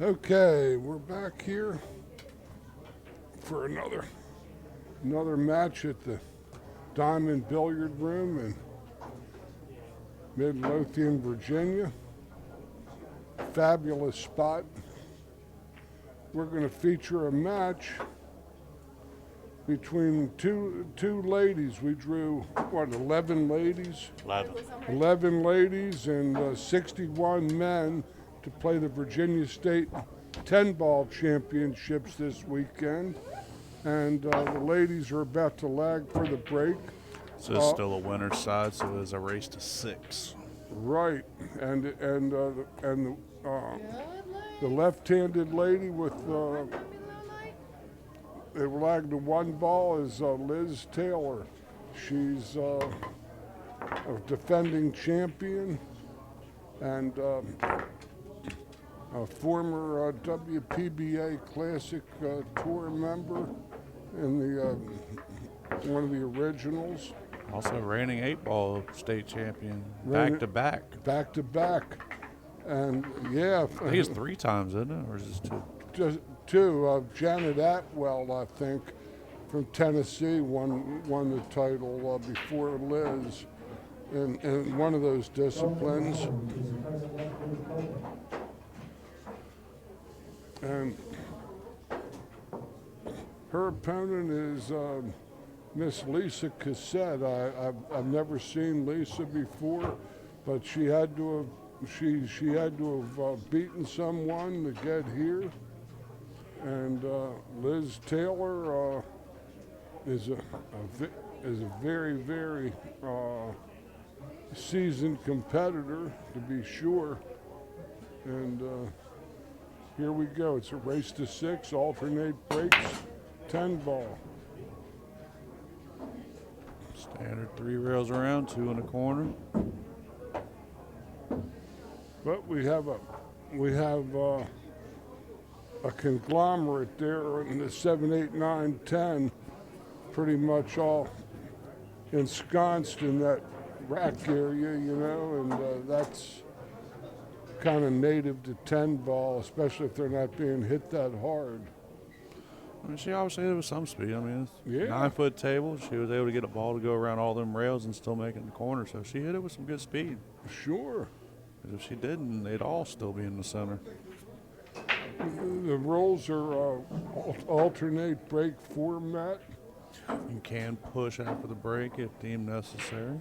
Okay, we're back here for another match at the Diamond Billiard Room in Midlothian, Virginia. Fabulous spot. We're going to feature a match between two ladies. We drew, 11 ladies? 11. 11 ladies and 61 men to play the Virginia State 10-ball championships this weekend. And the ladies are about to lag for the break. So it's still a winner's side, so it's a race to 6. Right, and the left-handed lady with it lagged to 1 ball is Liz Taylor. She's a defending champion and a former WPBA Classic Tour member in the one of the originals. Also reigning 8-ball state champion, back-to-back. Back-to-back. And, yeah. I think it's 3 times, isn't it? Or is it 2? Just 2. Janet Atwell, I think, from Tennessee, won the title before Liz in one of those disciplines. And her opponent is Miss Lisa Cossette. I've never seen Lisa before, but she had to have beaten someone to get here. And Liz Taylor is a very, very seasoned competitor, to be sure. And here we go. It's a race to 6, alternate breaks, 10-ball. Standard 3 rails around, 2 in the corner. But we have a conglomerate there in the 7, 8, 9, 10, pretty much all ensconced in that rack area, and that's kind of native to 10-ball, especially if they're not being hit that hard. I mean, she obviously hit it with some speed. I mean, it's Yeah. 9-foot table. She was able to get a ball to go around all them rails and still make it in the corner. So she hit it with some good speed. Sure. Because if she didn't, they'd all still be in the center. The rolls are alternate break format. You can push after the break if deemed necessary.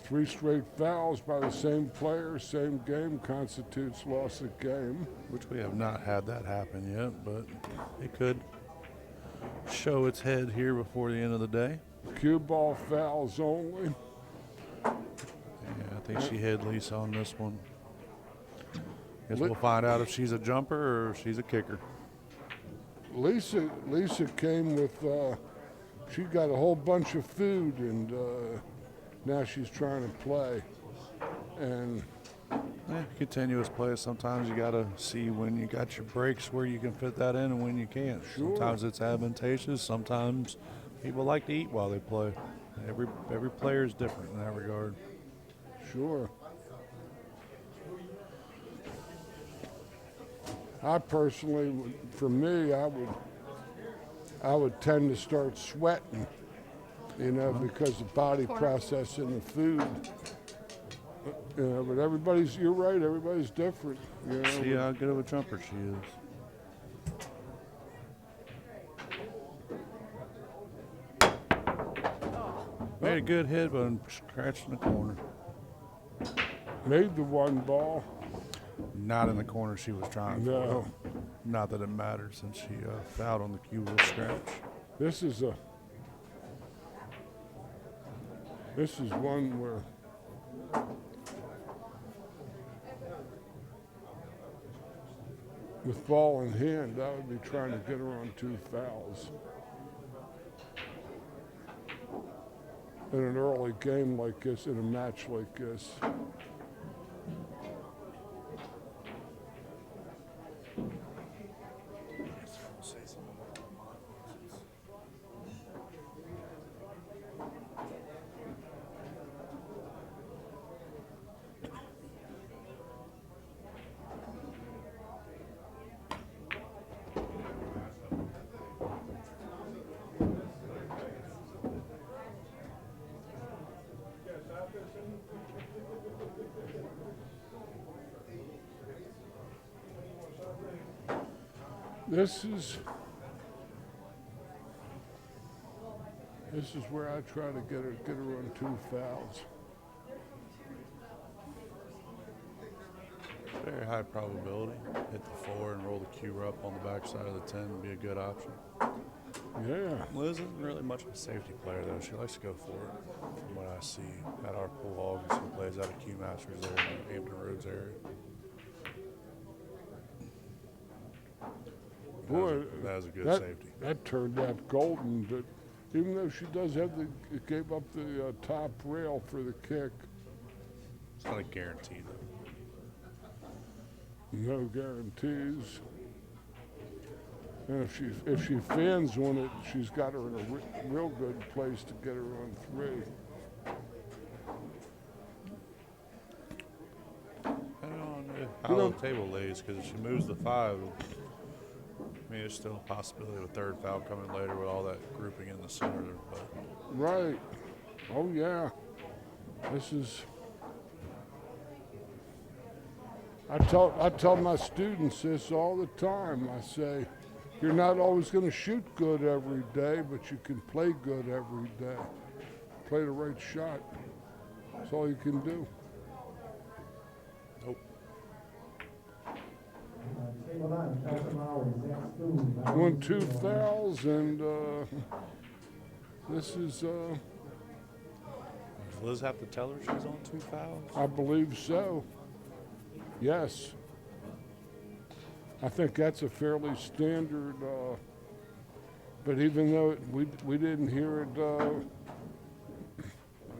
3 straight fouls by the same player, same game, constitutes loss of game. Which we have not had that happen yet, but it could show its head here before the end of the day. Cue ball fouls only. Yeah, I think she hit Lisa on this one. Guess we'll find out if she's a jumper or if she's a kicker. Lisa came with, she got a whole bunch of food and now she's trying to play. And yeah, continuous play. Sometimes you got to see when you got your breaks where you can fit that in and when you can't. Sure. Sometimes it's advantageous. Sometimes people like to eat while they play. Every player is different in that regard. Sure. I personally, for me, I would tend to start sweating, because the body processing the food. But you're right, everybody's different. See how good of a jumper she is. Made a good hit, but scratched in the corner. Made the 1 ball. Not in the corner she was trying No. for. Not that it mattered since she fouled on the cue with a scratch. This is one where with ball in hand, I would be trying to get her on 2 fouls. In an early game like this, in a match like this. This is where I try to get her on 2 fouls. Very high probability. Hit the 4 and roll the cue up on the backside of the 10 would be a good option. Yeah. Liz isn't really much of a safety player, though. She likes to go for it, from what I see at our pool hogs, who plays out of Q Masters there in the Hampton Roads area. Boy, that was a good safety. That turned out golden. But even though she does have it gave up the top rail for the kick. It's not a guarantee, though. No guarantees. And if she fans on it, she's got her in a real good place to get her on 3. I don't know how the table lays, because if she moves the 5, I mean, there's still a possibility of a 3rd foul coming later with all that grouping in the center. But right. Oh yeah. This is. I tell my students this all the time. I say, you're not always going to shoot good every day, but you can play good every day. Play the right shot. That's all you can do. nope. Won 2 fouls, and this is. Does Liz have to tell her she's on 2 fouls? I believe so. Yes. I think that's a fairly standard, but even though we didn't hear it, I mean,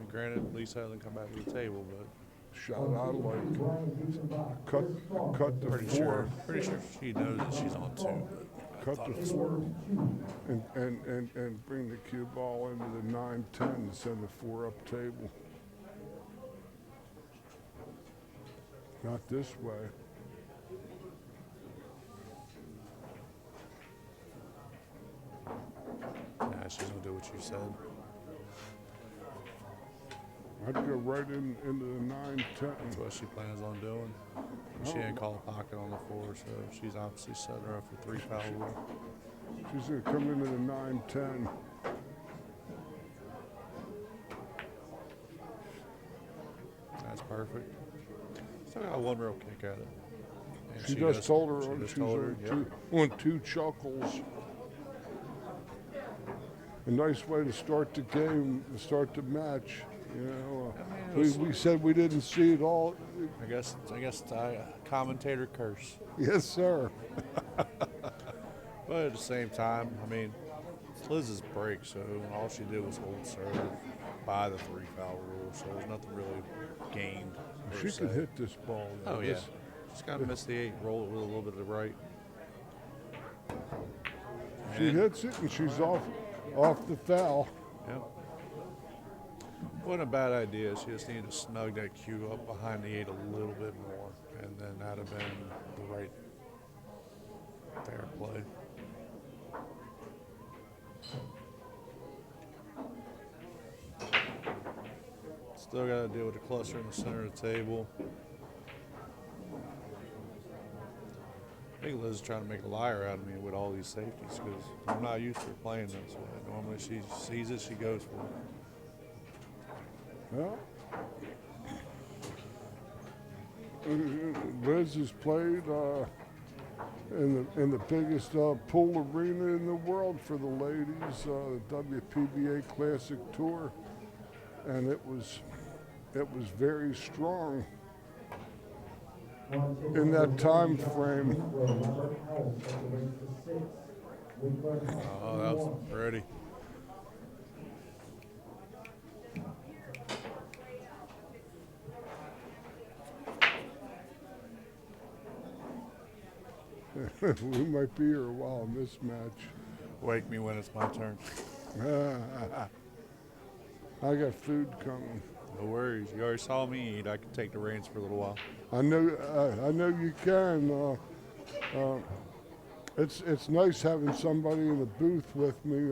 granted, Lisa hasn't come back to the table, but shot out like cut the pretty 4, sure she knows that she's on 2. But cut the 4, and bring the cue ball into the 9-10 and send the 4 up table. Not this way. nah, she's gonna do what you said. I'd go right into the 9-10. That's what she plans on doing. She didn't call a pocket on the 4, so she's obviously setting her up for 3 foul rule. She's going to come into the 9-10. That's perfect. Still got 1 real kick at it. And She just told her she just she's told her, on 2 chuckles. A nice way to start the game, to start the match. You know, I mean, we said we didn't see it all. I guess commentator curse. Yes, sir. But at the same time, I mean, it's Liz's break, so all she did was hold serve by the 3 foul rule, so there's nothing really gained. She could hit this ball. Though. Oh, yeah. She's got to miss the 8, roll it with a little bit of the right. She hits it, and she's off the foul. Yep. Wasn't a bad idea. She just needed to snug that cue up behind the 8 a little bit more, and then that'd have been the right fair play. Still got to deal with the cluster in the center of the table. I think Liz is trying to make a liar out of me with all these safeties because I'm not used to her playing this way. Normally she sees it, she goes for it. Yeah. Liz has played in the biggest pool arena in the world for the ladies, the WPBA Classic Tour, and it was very strong in that time frame. Oh, that was pretty. We might be here a while in this match. Wake me when it's my turn. I got food coming. No worries. You already saw me eat. I can take the reins for a little while. I know you can. It's nice having somebody in the booth with me.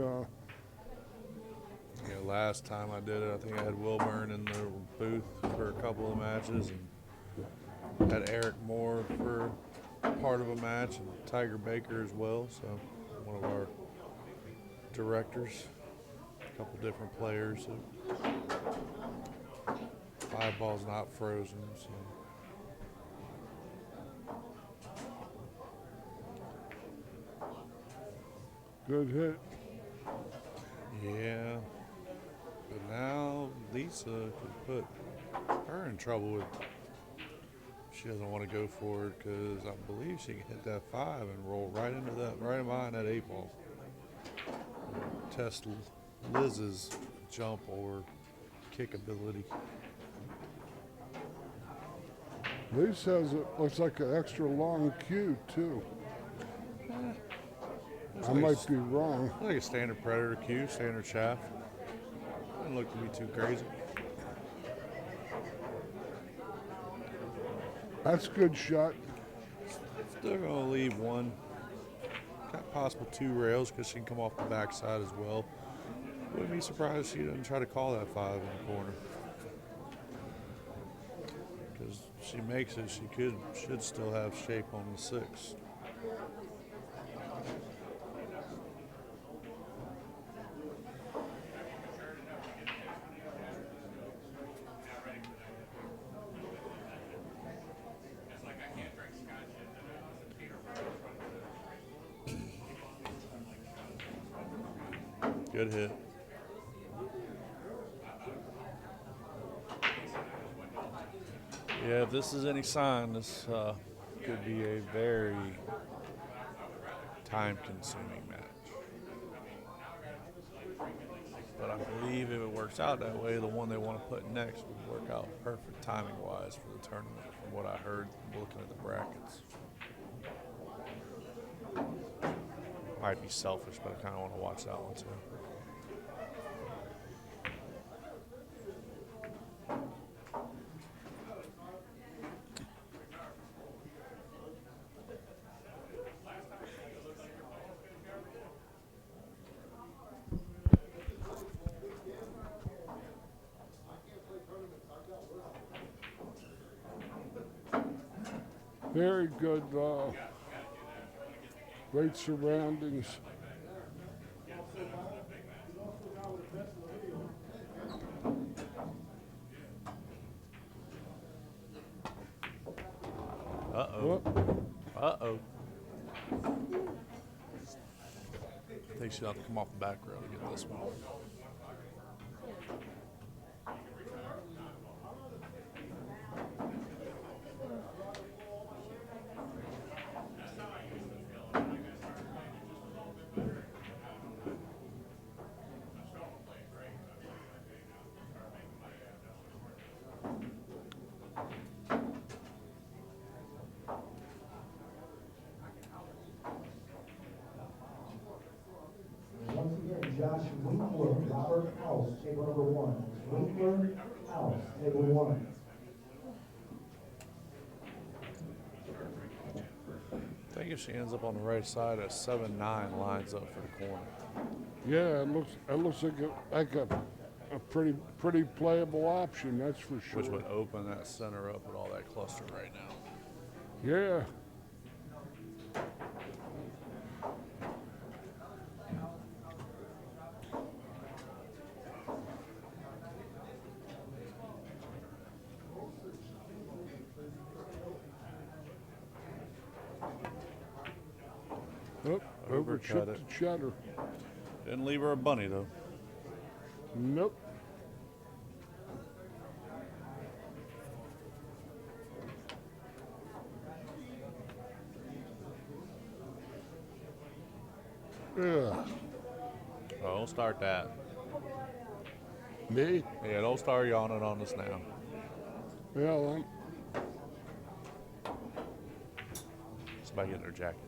Yeah, last time I did it, I think I had Wilburn in the booth for a couple of matches, and had Eric Moore for part of a match, and Tiger Baker as well, so one of our directors, a couple different players. So 5 balls not frozen, so. Good hit. Yeah, but now Lisa could put her in trouble with. She doesn't want to go for it because I believe she can hit that 5 and roll right into that, right behind that 8 ball. Test Liz's jump or kick ability. Lisa has looks like an extra long cue too. I might be wrong. Like a standard predator cue, standard shaft. Doesn't look to be too crazy. That's a good shot. Still gonna leave one. Got possible 2 rails because she can come off the backside as well. Wouldn't be surprised if she doesn't try to call that 5 in the corner. Because she makes it, she should still have shape on the 6. Good hit. Yeah, if this is any sign, this could be a very time-consuming match. But I believe if it works out that way, the one they want to put next would work out perfect timing-wise for the tournament, from what I heard looking at the brackets. Might be selfish, but I kind of want to watch that one too. Very good. Great surroundings. Uh-oh. Uh-oh. I think she'll have to come off the back row to get this one. Once again, Josh Winkler, Robert House, table number 1. Winkler, House, table 1. I think if she ends up on the right side, a 7-9 lines up for the corner. Yeah, it looks like a pretty playable option. That's for sure. Which would open that center up with all that cluster right now. Yeah. Oh, Overcut overchipped it. the cheddar. Didn't leave her a bunny though. Nope. Yeah. Oh, don't start that. Me? Yeah, don't start yawning on us now. Well, Somebody getting their jacket.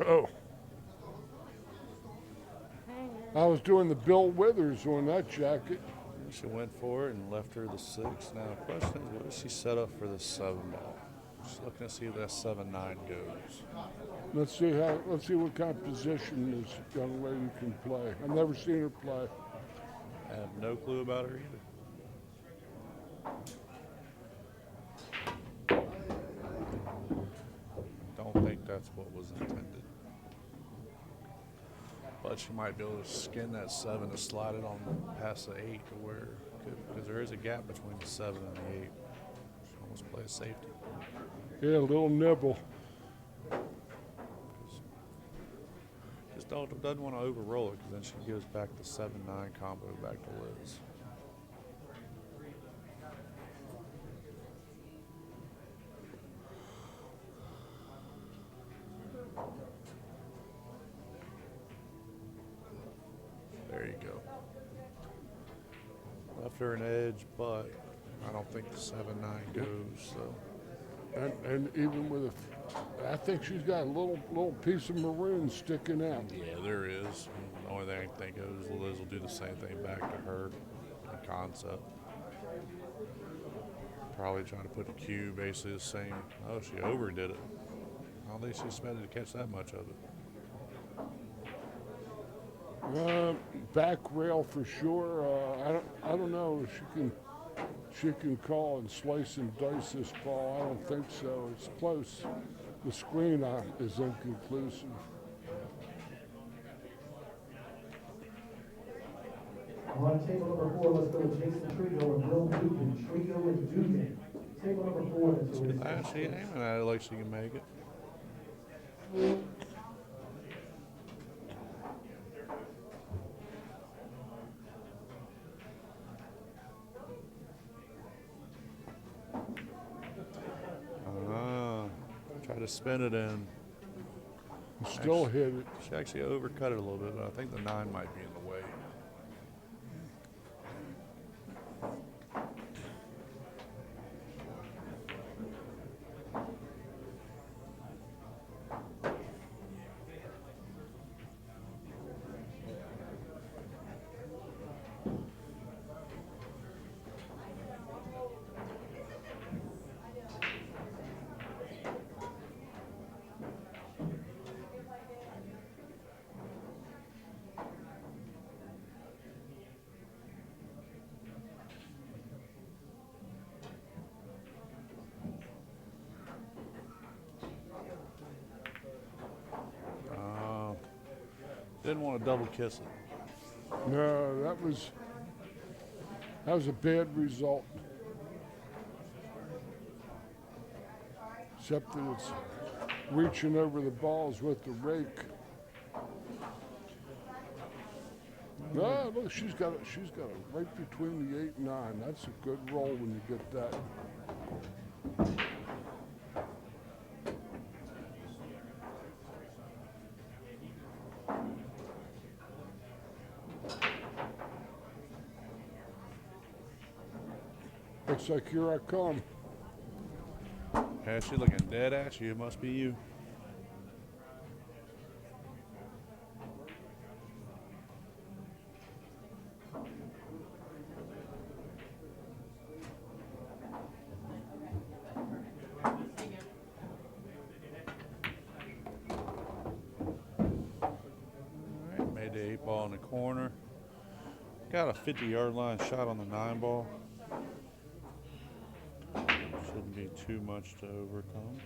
oh. I was doing the Bill Withers on that jacket. She went for it and left her the 6. Now the question is, what does she set up for this 7 ball? Just looking to see if that 7-9 goes. Let's see what kind of position this young lady can play. I've never seen her play. I have no clue about her either. Don't think that's what was intended. But she might be able to skin that 7 to slide it on past the 8 to where, because there is a gap between the 7 and the 8. She almost play a safety. Yeah, a little nibble. Just doesn't want to over-roll it because then she gives back the 7-9 combo back to Liz. There you go. Left her an edge, but I don't think the 7-9 goes. So. And even with I think she's got a little piece of maroon sticking out. Yeah, there is. The only thing I can think of is Liz will do the same thing back to her in concept. Probably trying to put the cue basically the same. Oh, she overdid it. I don't think she expected to catch that much of it. Back rail for sure. I don't know if she can call and slice and dice this ball. I don't think so. It's close. The screen is inconclusive. On table number 4, let's go with Jason Trigo and Bill Dugan. Trigo and Dugan. Table number 4, that's a She aiming at it like she can make it. Try to spin it in. Still hit it. She actually overcut it a little bit, but I think the 9 might be in the way. Didn't want to double kiss it. No, that was a bad result. Except that it's reaching over the balls with the rake. No, look, she's got it right between the 8 and 9. That's a good roll when you get that. Looks like here I come. Yeah, she's looking dead at you. It must be you. Alright, made the 8 ball in the corner. Got a 50-yard line shot on the 9 ball. Shouldn't be too much to overcome.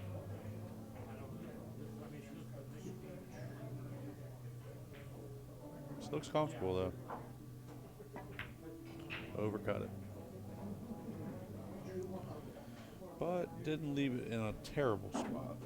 This looks comfortable though. Overcut it. But didn't leave it in a terrible spot.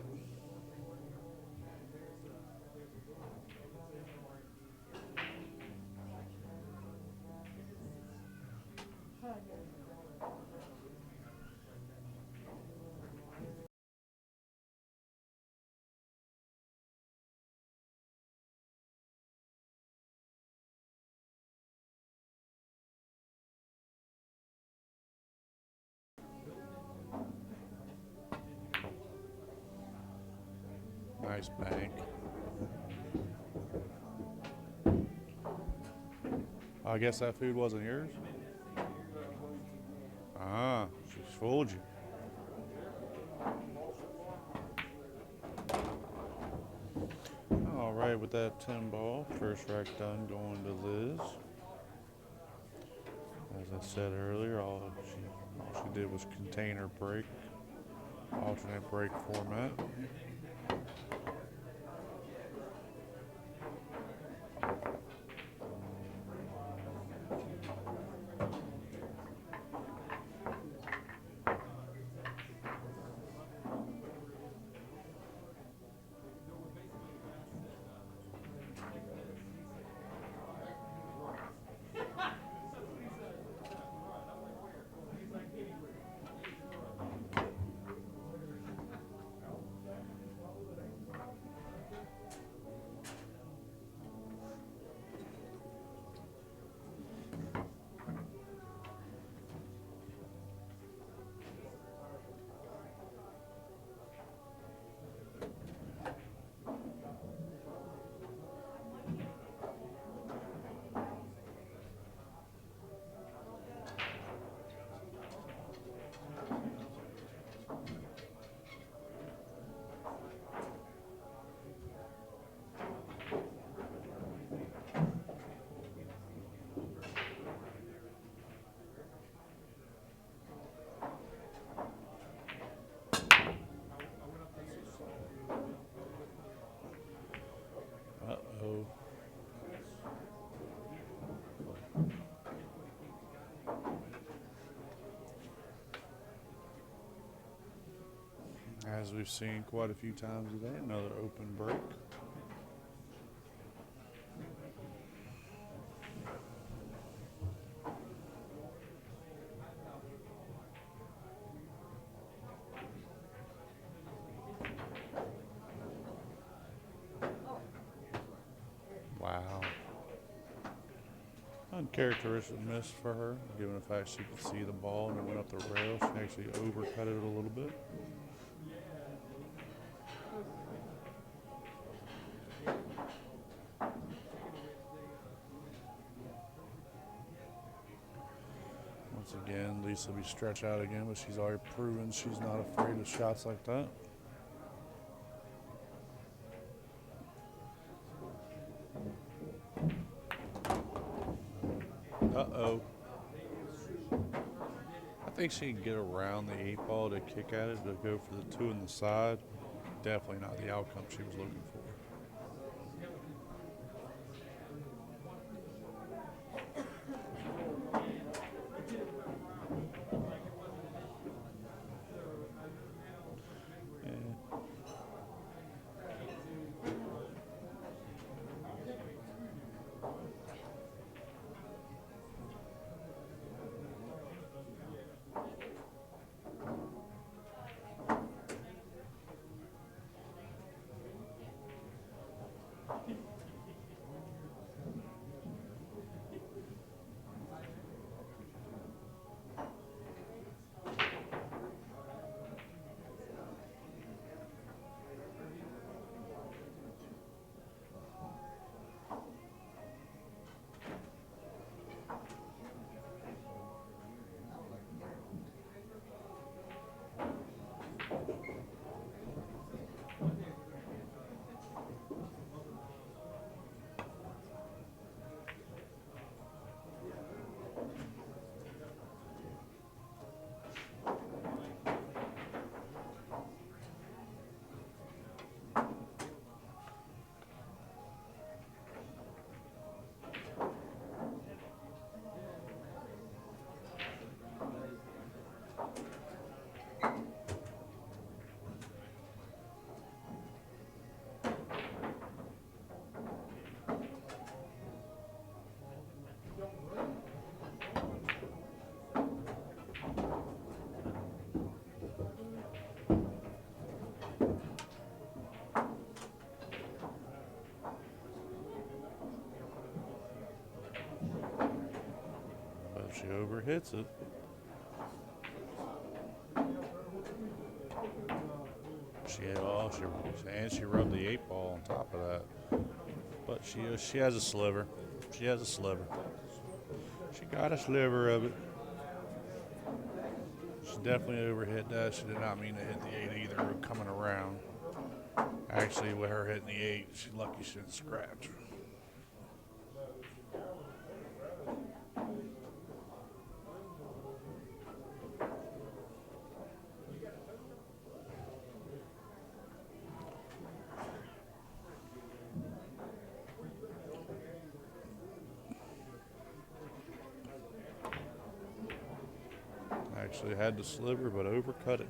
Nice bank. I guess that food wasn't yours? Ah, she fooled you. All right, with that 10 ball, first rack done going to Liz. As I said earlier, all she did was container break, alternate break format. As we've seen quite a few times today, another open break. Wow. Uncharacteristic miss for her, given the fact she could see the ball and it went up the rail. She actually overcut it a little bit. Once again, Lisa will be stretched out again, but she's already proven she's not afraid of shots like that. Uh-oh. I think she can get around the 8-ball to kick at it, to go for the 2 in the side. Definitely not the outcome she was looking for. But she overhits it. She rubbed the 8-ball on top of that. But she has a sliver. She has a sliver. She got a sliver of it. She definitely overhit that. She did not mean to hit the 8 either, coming around. Actually, with her hitting the 8, she's lucky she didn't scratch. Actually had the sliver, but overcut it.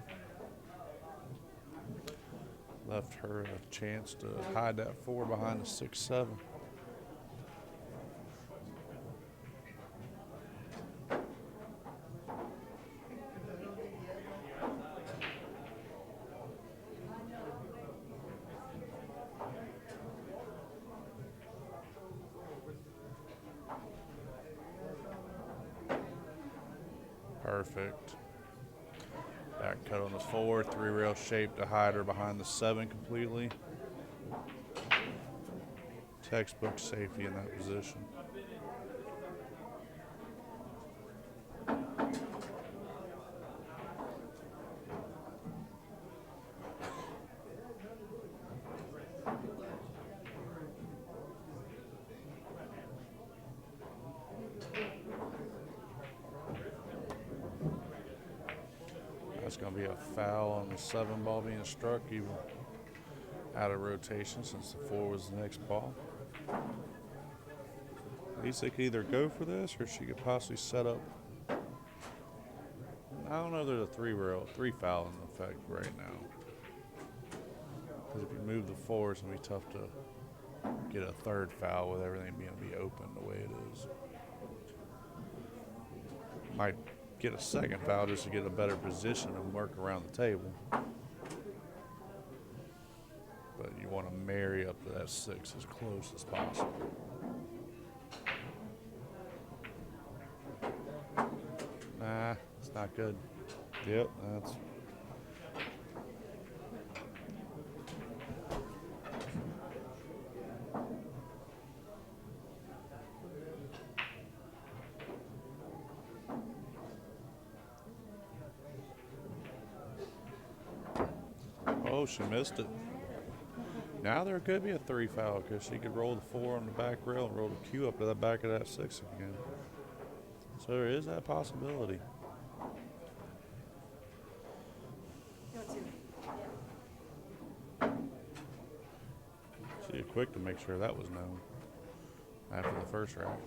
Left her a chance to hide that 4 behind the 6-7. Perfect. Back cut on the 4, 3-rail shape to hide her behind the 7 completely. Textbook safety in that position. That's going to be a foul on the 7-ball being struck, even out of rotation since the 4 was the next ball. At least they could either go for this or she could possibly set up. I don't know if there's a 3 foul in effect right now. move the four, it's going to be tough to get a third foul with everything being open the way it is. Might get a second foul just to get a better position and work around the table. But you want to marry up to that 6 as close as possible. Nah, it's not good. Yep, that's... Oh, she missed it. Now there could be a 3 foul because she could roll the 4 on the back rail and roll the cue up to the back of that 6 again. So there is that possibility. She did quick to make sure that was known after the first round.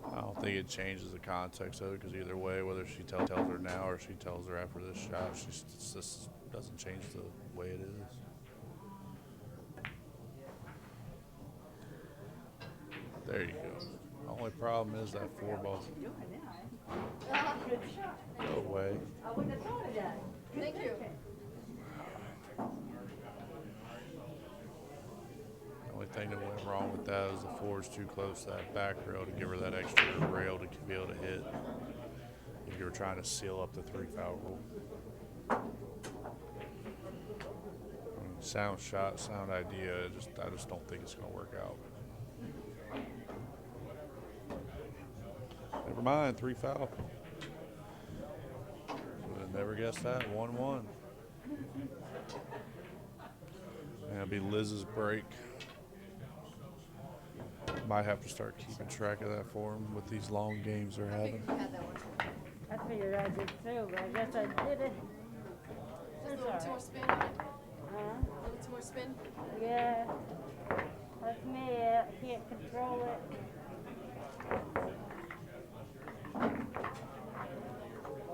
I don't think it changes the context of it because either way, whether she tells her now or she tells her after this shot, this doesn't change the way it is. There you go. Only problem is that 4 ball. Go away. I wouldn't have thought of that. Thank you. The only thing that went wrong with that is the 4 is too close to that back rail to give her that extra rail to be able to hit if you were trying to seal up the 3 foul rule. Sound shot, sound idea, I just don't think it's going to work out. Never mind, 3 foul. Would have never guessed that. 1-1. And it'll be Liz's break. Might have to start keeping track of that for him with these long games they're having. I figured I did too, but I guess I did it. A It's little all too more right. spin on it. Huh? A little too more spin. Yeah. That's me. I can't control it.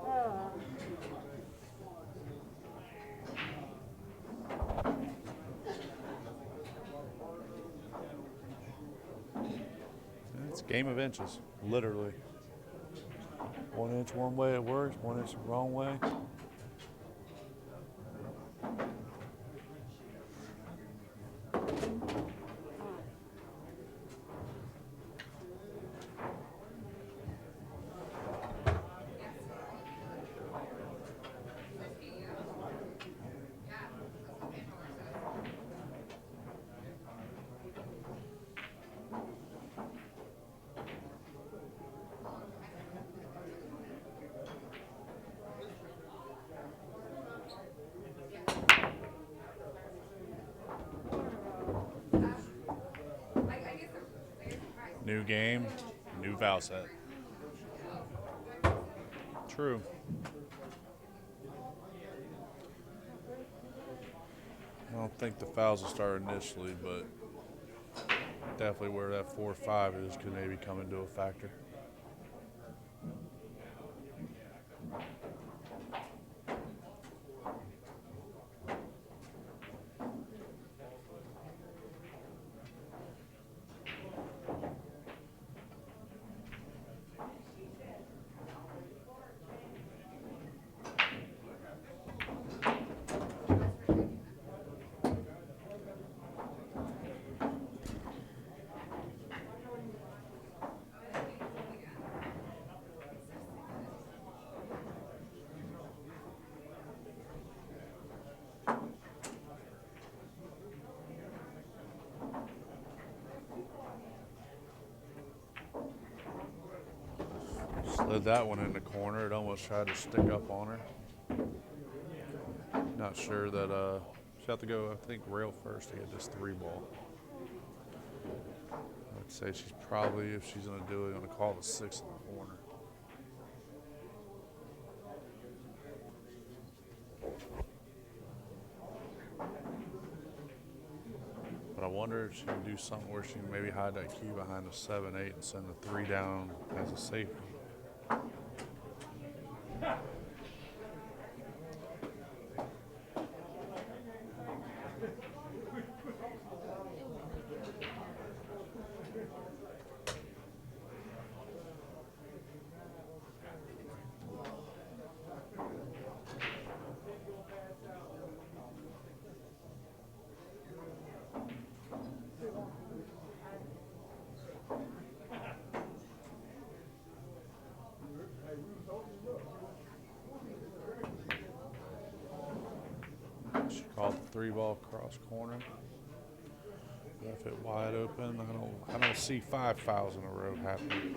Oh. It's a game of inches, literally. 1 inch one way it works, 1 inch the wrong way. New game, new foul set. True. I don't think the fouls will start initially, but definitely where that 4-5 is could maybe come into a factor. Slid that one in the corner. It almost tried to stick up on her. Not sure that she'll have to go, I think, rail first to get this 3 ball. I'd say she's probably, if she's going to do it, going to call the 6 in the corner. But I wonder if she can do something where she can maybe hide that cue behind the 7-8 and send the 3 down as a safety. She called the 3-ball cross corner. Left it wide open. I don't see 5 fouls in a row happening.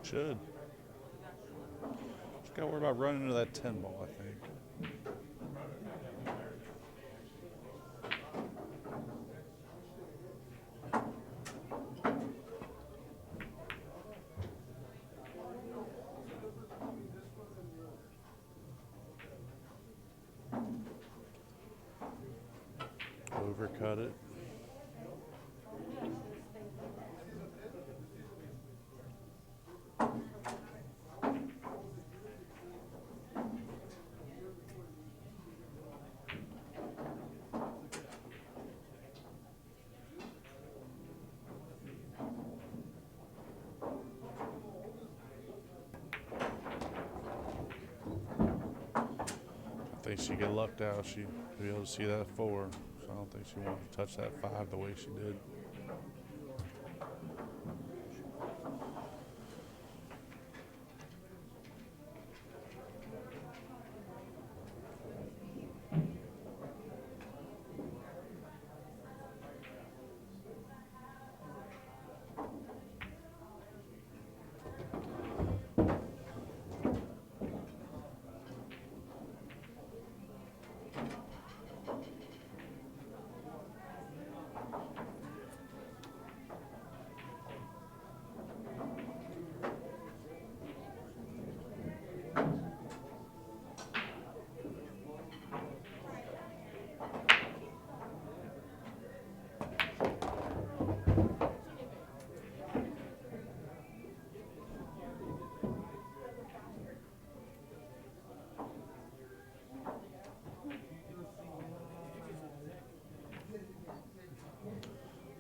Should. Just gotta worry about running into that 10 ball, I think. Overcut it. I think she get lucked out. She'd be able to see that 4. So I don't think she wanted to touch that 5 the way she did.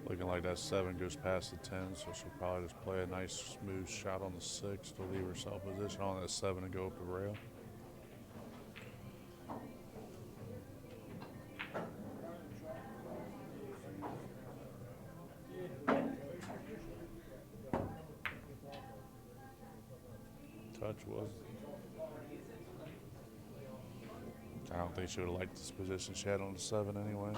Looking like that 7 goes past the 10, so she'll probably just play a nice smooth shot on the 6 to leave herself position on that 7 and go up the rail. Touch was. I don't think she would have liked this position she had on the 7 anyway.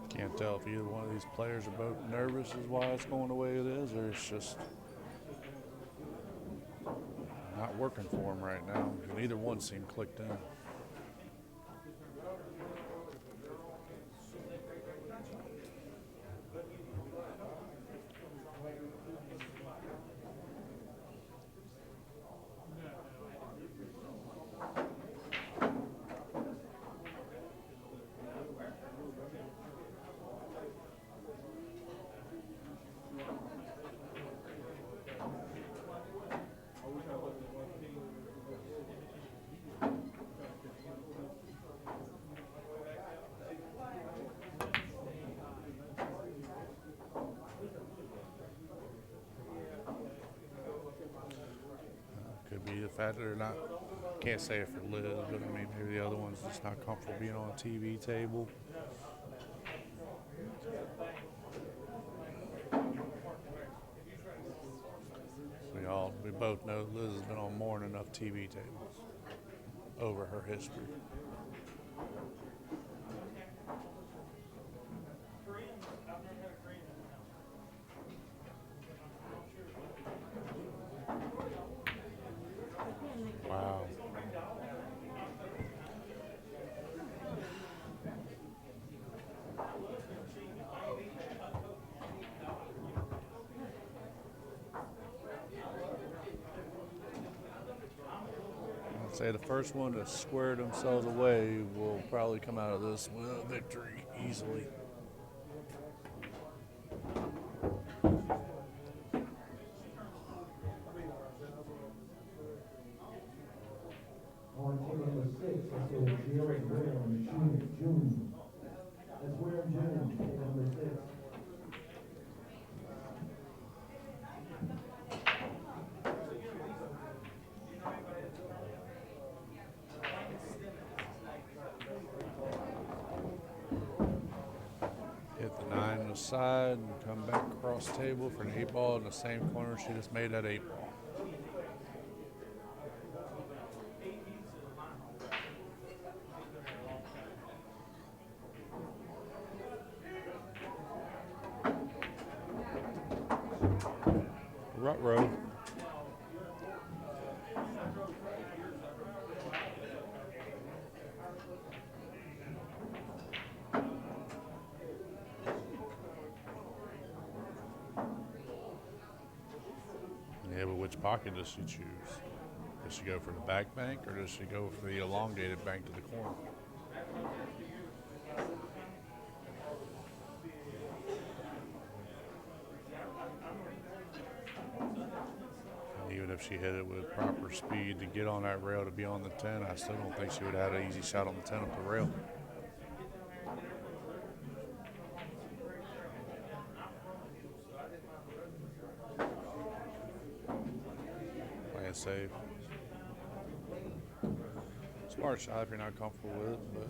Can't tell if either one of these players are both nervous is why it's going the way it is, or it's just not working for them right now. Neither one seemed clicked in. be the fact that they're not. Can't say it for Liz, but I mean maybe the other one's just not comfortable being on a TV table. We both know Liz has been on more than enough TV tables over her history. Wow. I'd say the first one to square themselves away will probably come out of this with a victory easily. On table number 6, let's go with Jared Williams Jr. That's William Jr., table number 6. Hit the 9 on the side and come back across the table for an 8 ball in the same corner she just made that 8 ball. Rut-row. Yeah, but which pocket does she choose? Does she go for the back bank or does she go for the elongated bank to the corner? And even if she hit it with proper speed to get on that rail to be on the 10, I still don't think she would have had an easy shot on the 10 up the rail. Playing safe. Smart shot if you're not comfortable with it, but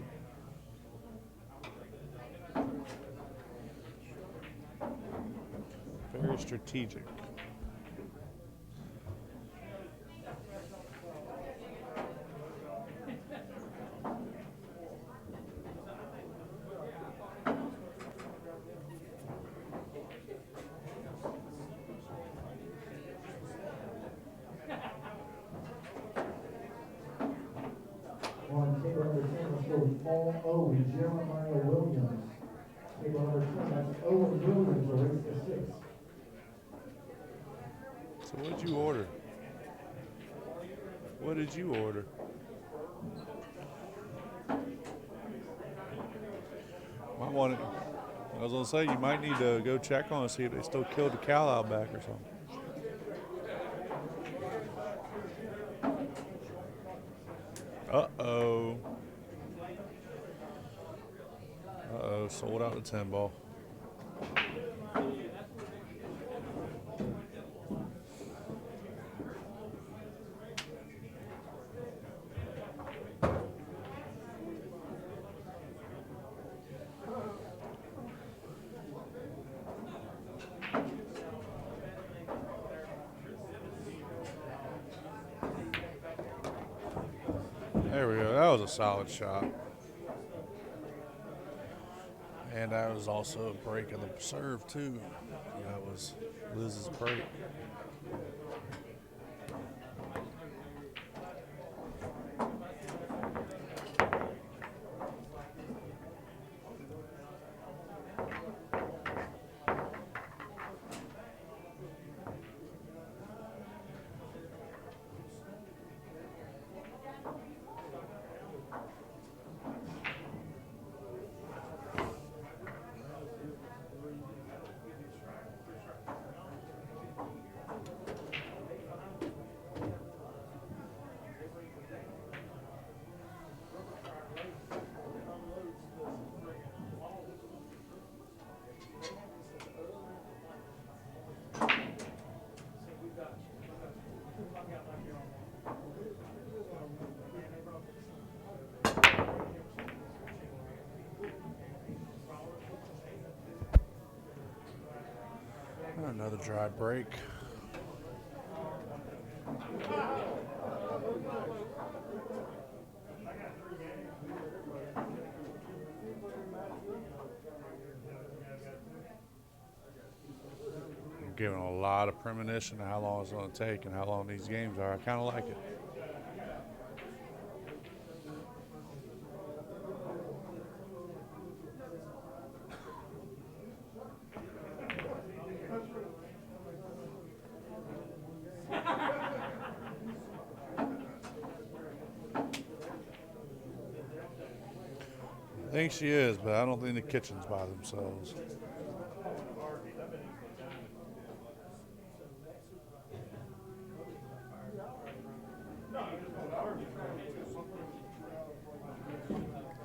very strategic. On table number 10, let's go with Paul O. Jeremiah Williams. Table number 10, that's Owen Williams, a race to 6. So what did you order? What did you order? Might want to, I was gonna say you might need to go check on and see if they still killed the cow out back or something. Uh-oh. Uh-oh, sold out the 10 ball. There we go. That was a solid shot. And that was also a break of the serve, too. That was Liz's break. Another dry break. I'm giving a lot of premonition of how long it's going to take and how long these games are. I kind of like it. I think she is, but I don't think the kitchen's by themselves.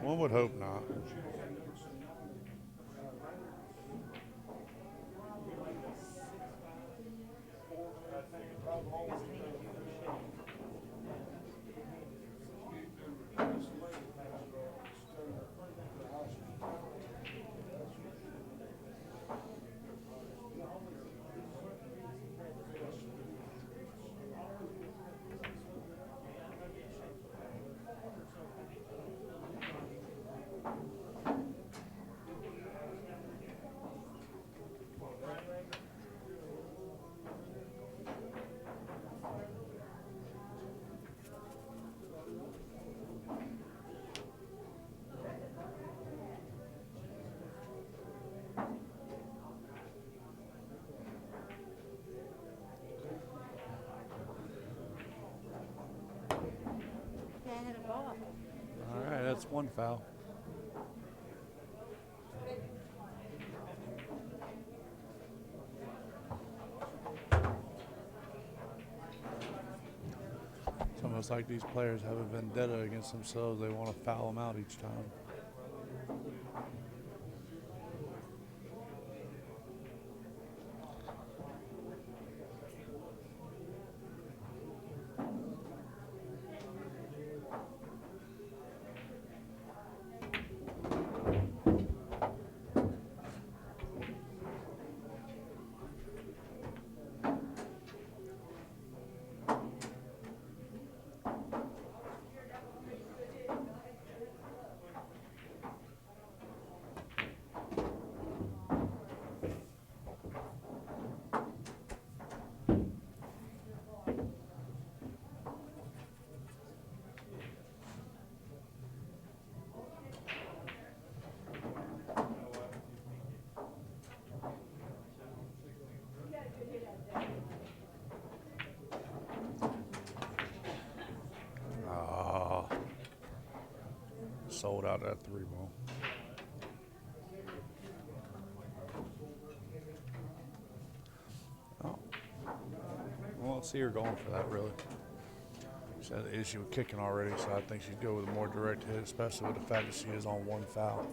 One would hope not. All right, that's one foul. It's almost like these players have a vendetta against themselves. They want to foul them out each time. Sold out that 3-ball. Oh. Well, let's see her going for that, really. She's had an issue with kicking already, so I think she'd go with a more direct hit, especially with the fact that she is on one foul.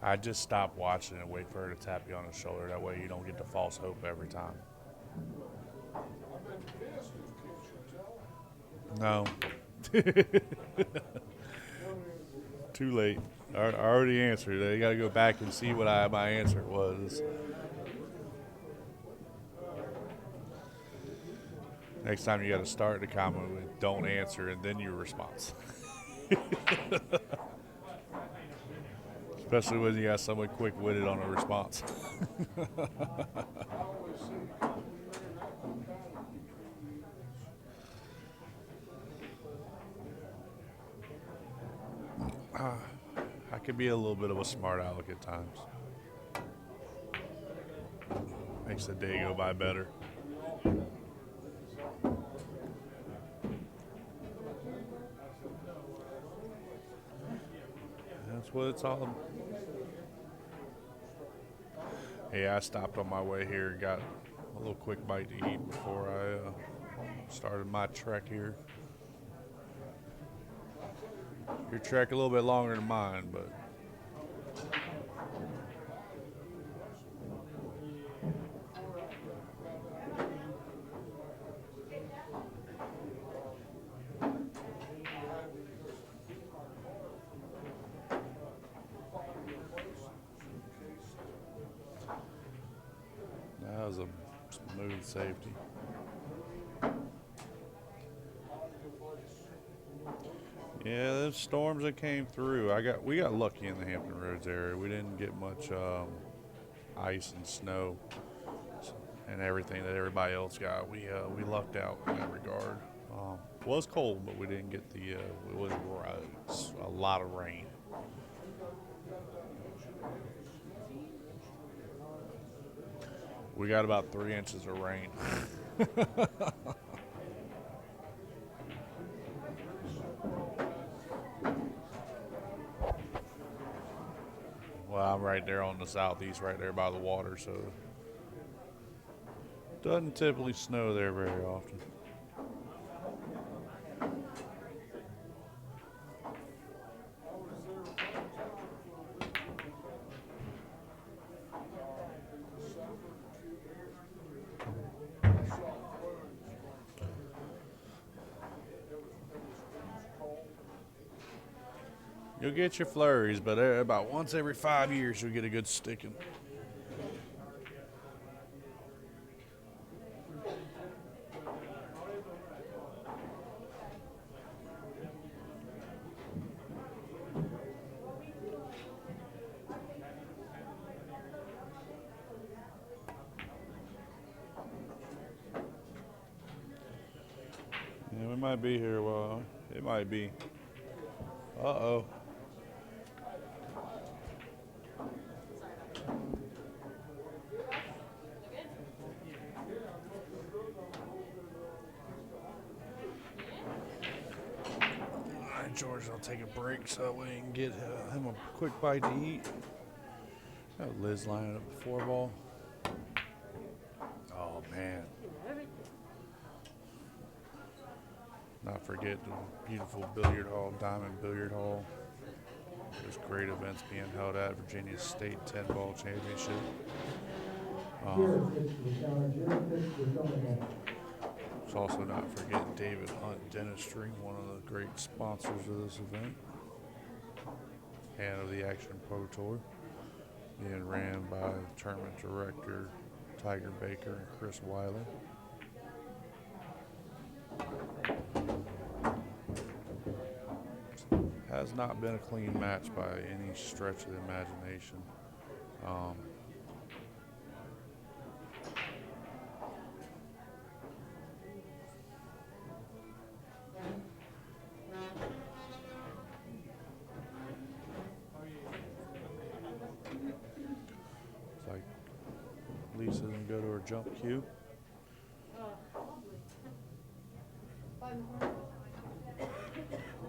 I just stop watching and wait for her to tap you on the shoulder. That way you don't get the false hope every time. No. Too late. I already answered. I got to go back and see what my answer was. Next time you got to start the comment with "don't answer" and then your response. Especially when you got someone quick-witted on a response. I could be a little bit of a smart aleck at times. Makes the day go by better. That's what it's all about. Yeah, I stopped on my way here and got a little quick bite to eat before I started my trek here. Your trek a little bit longer than mine, but that was a smooth safety. Yeah, those storms that came through, we got lucky in the Hampton Roads area. We didn't get much ice and snow and everything that everybody else got. We lucked out in that regard. It was cold, but we didn't get it was a lot of rain. We got about 3 inches of rain. Well, I'm right there on the southeast, right there by the water, so it doesn't typically snow there very often. You'll get your flurries, but about once every 5 years you'll get a good sticking. Yeah, we might be here a while. It might be. Uh-oh. George, I'll take a break so we can get him a quick bite to eat. Got Liz lining up the 4-ball. Oh, man. Not forget the beautiful billiard hall, Diamond Billiard Hall. There's great events being held at Virginia State 10-ball championship. Let's also not forget David Hunt Dentistry, one of the great sponsors of this event, and of the Action Pro Tour, being ran by tournament director Tiger Baker and Chris Wiley. Has not been a clean match by any stretch of the imagination. It's like Lisa didn't go to her jump cue.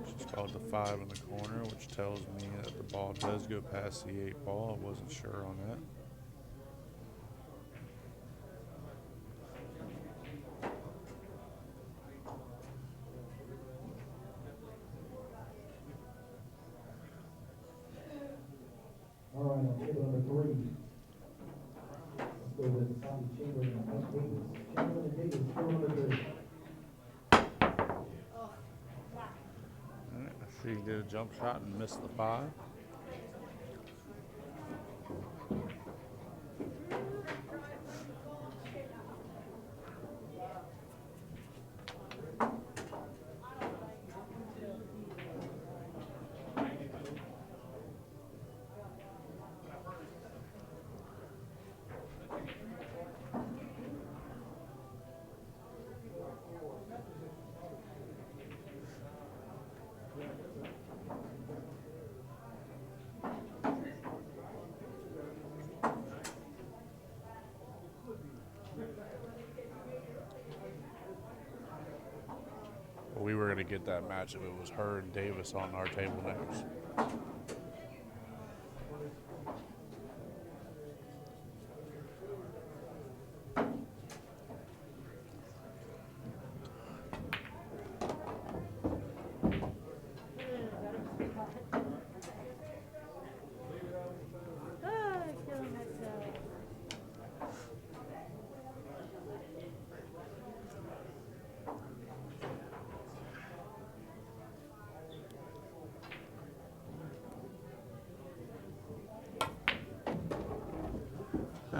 She's called the 5 in the corner, which tells me that the ball does go past the 8 ball. I wasn't sure on that. All right, on table number 3. Let's go with Bobby Chamberlain and Mike Davis. Chamberlain and Davis, table number 3. All right, I see he did a jump shot and missed the 5. We were going to get that match if it was her and Davis on our table next.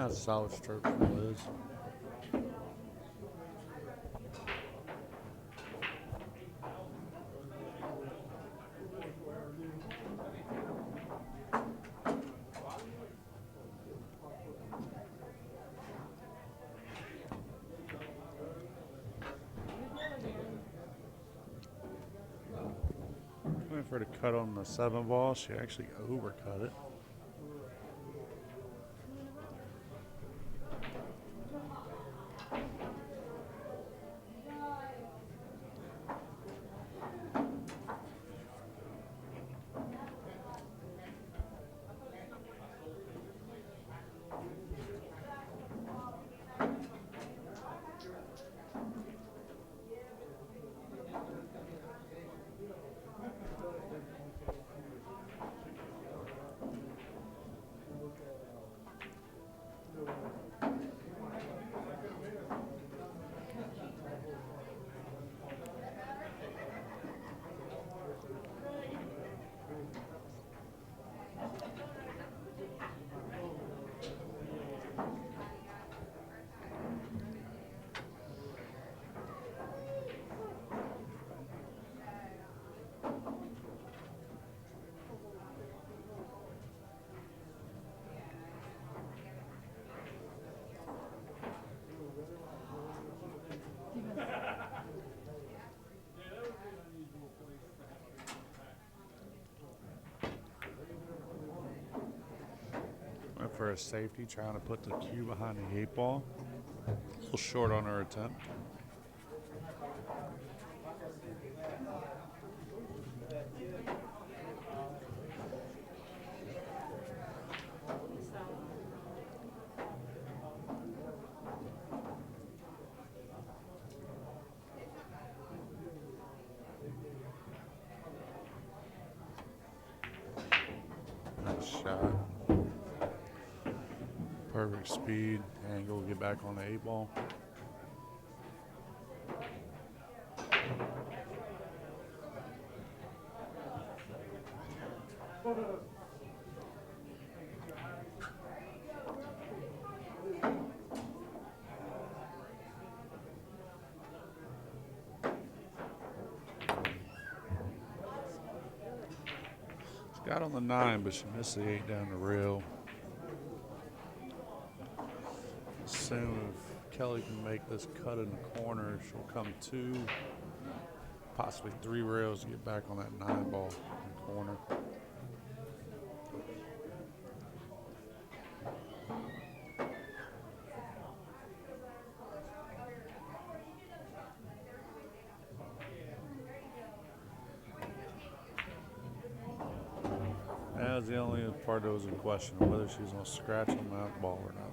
That's a solid stroke for Liz. Went for the cut on the 7 ball. She actually overcut it. Went for a safety, trying to put the cue behind the 8 ball. A little short on her attempt. Nice shot. Perfect speed, angle, get back on the 8 ball. She got on the 9, but she missed the 8 down the rail. Soon, if Kelly can make this cut in the corner, she'll come 2, possibly 3 rails to get back on that 9 ball in the corner. That was the only part that was in question, whether she was going to scratch on that ball or not.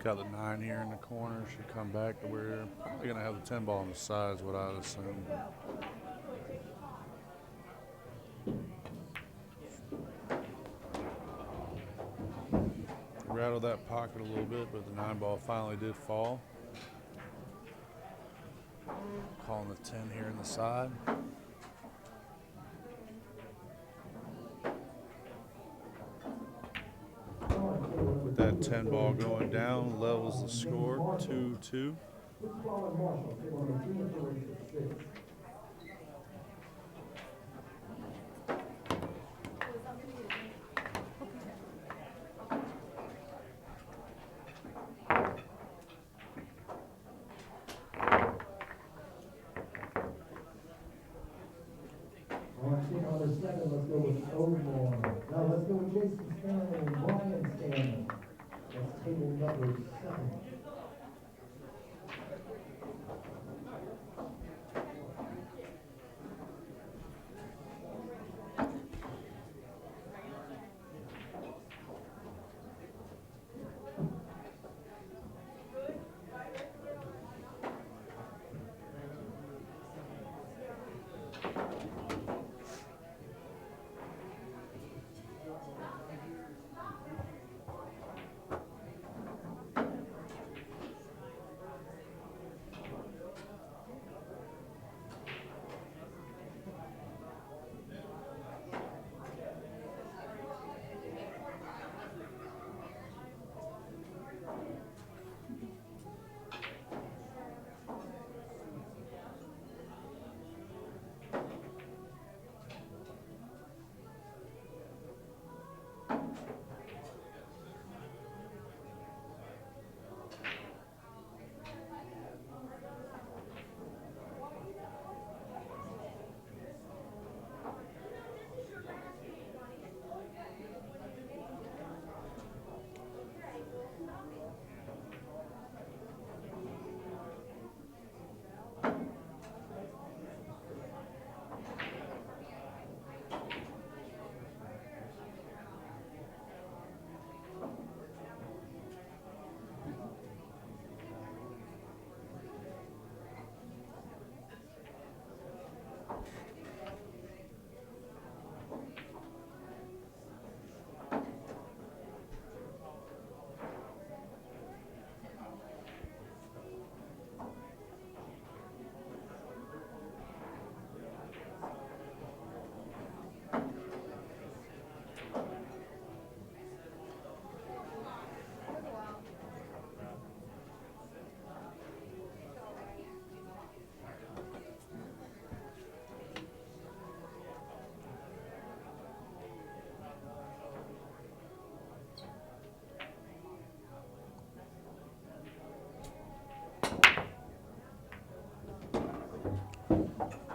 Got the 9 here in the corner. Should come back to where probably gonna have the 10 ball on the side is what I'd assume. Rattled that pocket a little bit, but the 9 ball finally did fall. Calling the 10 here in the side. With that 10 ball going down, levels the score 2-2. Number 7, let's go with Omar. Now let's go with Jason Stanley and Brian Stanley. That's table number 7.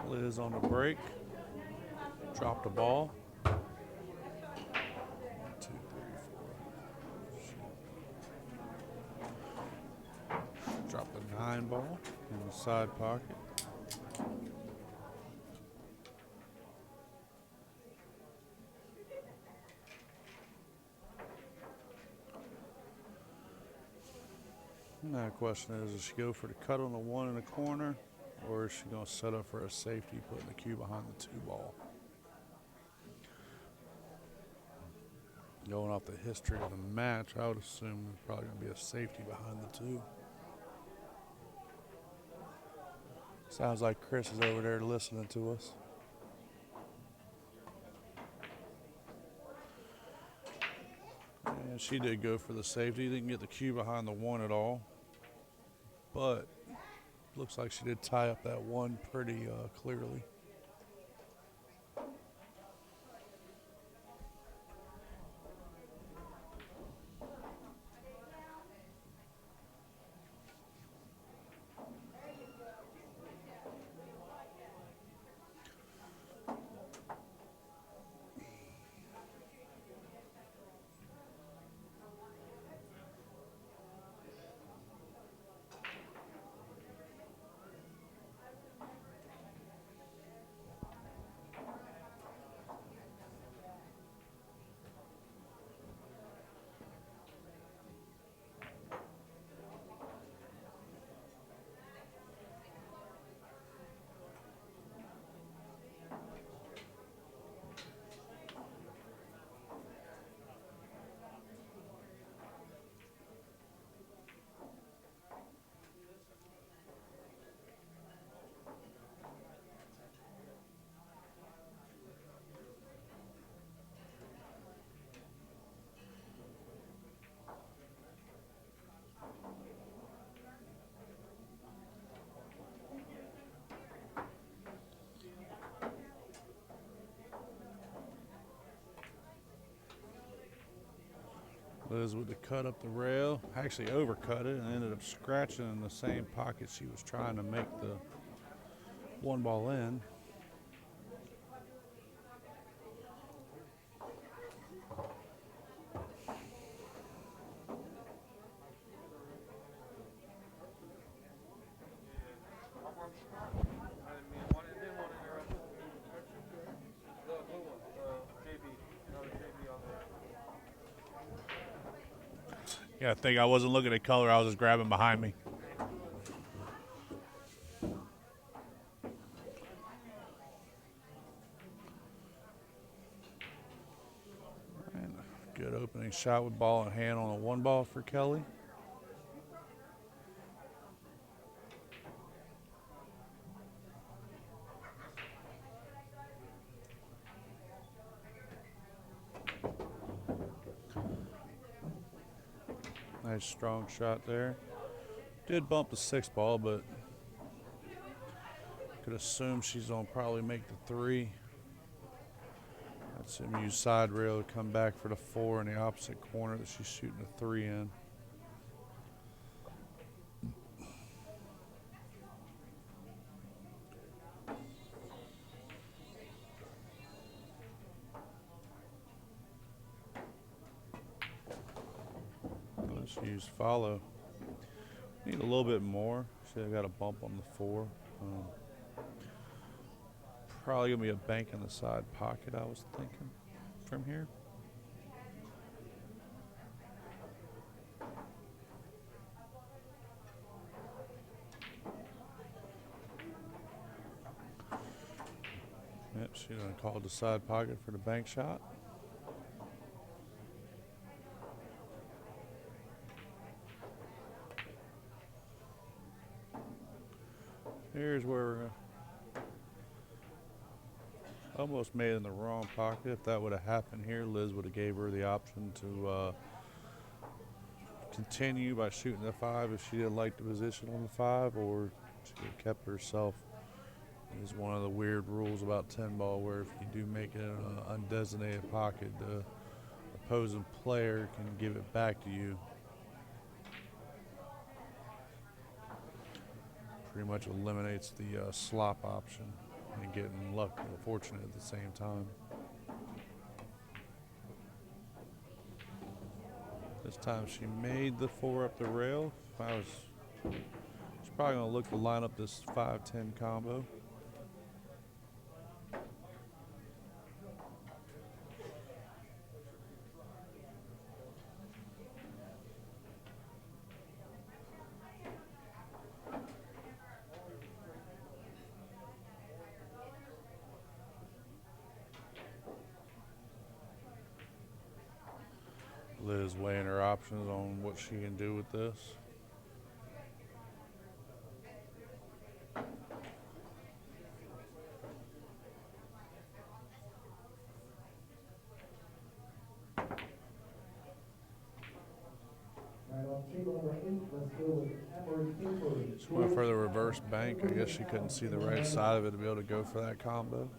Liz on the break. Drop the ball. 1, 2, 3, 4. Drop the 9 ball in the side pocket. Now the question is she go for the cut on the 1 in the corner, or is she going to set up for a safety, putting the cue behind the 2 ball? Going off the history of the match, I would assume there's probably going to be a safety behind the 2. Sounds like Chris is over there listening to us. And she did go for the safety. Didn't get the cue behind the 1 at all. But looks like she did tie up that 1 pretty clearly. Liz with the cut up the rail, actually overcut it and ended up scratching in the same pocket she was trying to make the 1 ball in. Yeah, I think I wasn't looking at color. I was just grabbing behind me. And a good opening shot with ball in hand on a 1 ball for Kelly. Nice strong shot there. Did bump the 6 ball, but could assume she's gonna probably make the 3. I'd assume use side rail to come back for the 4 in the opposite corner that she's shooting the 3 in. Let's use follow. Need a little bit more. Should have got a bump on the 4. Probably gonna be a bank in the side pocket, I was thinking, from here. Yep, she done called the side pocket for the bank shot. Here's where we're almost made it in the wrong pocket. If that would have happened here, Liz would have gave her the option to continue by shooting the 5 if she didn't like the position on the 5, or she could have kept herself. It's one of the weird rules about 10 ball where if you do make it in an undesignated pocket, the opposing player can give it back to you. Pretty much eliminates the slop option and getting lucky or fortunate at the same time. This time she made the 4 up the rail. She's probably going to look to line up this 5-10 combo. Liz weighing her options on what she can do with this. Right on table number 8, let's go with Hammerbacher. She went for the reverse bank. I guess she couldn't see the right side of it to be able to go for that combo.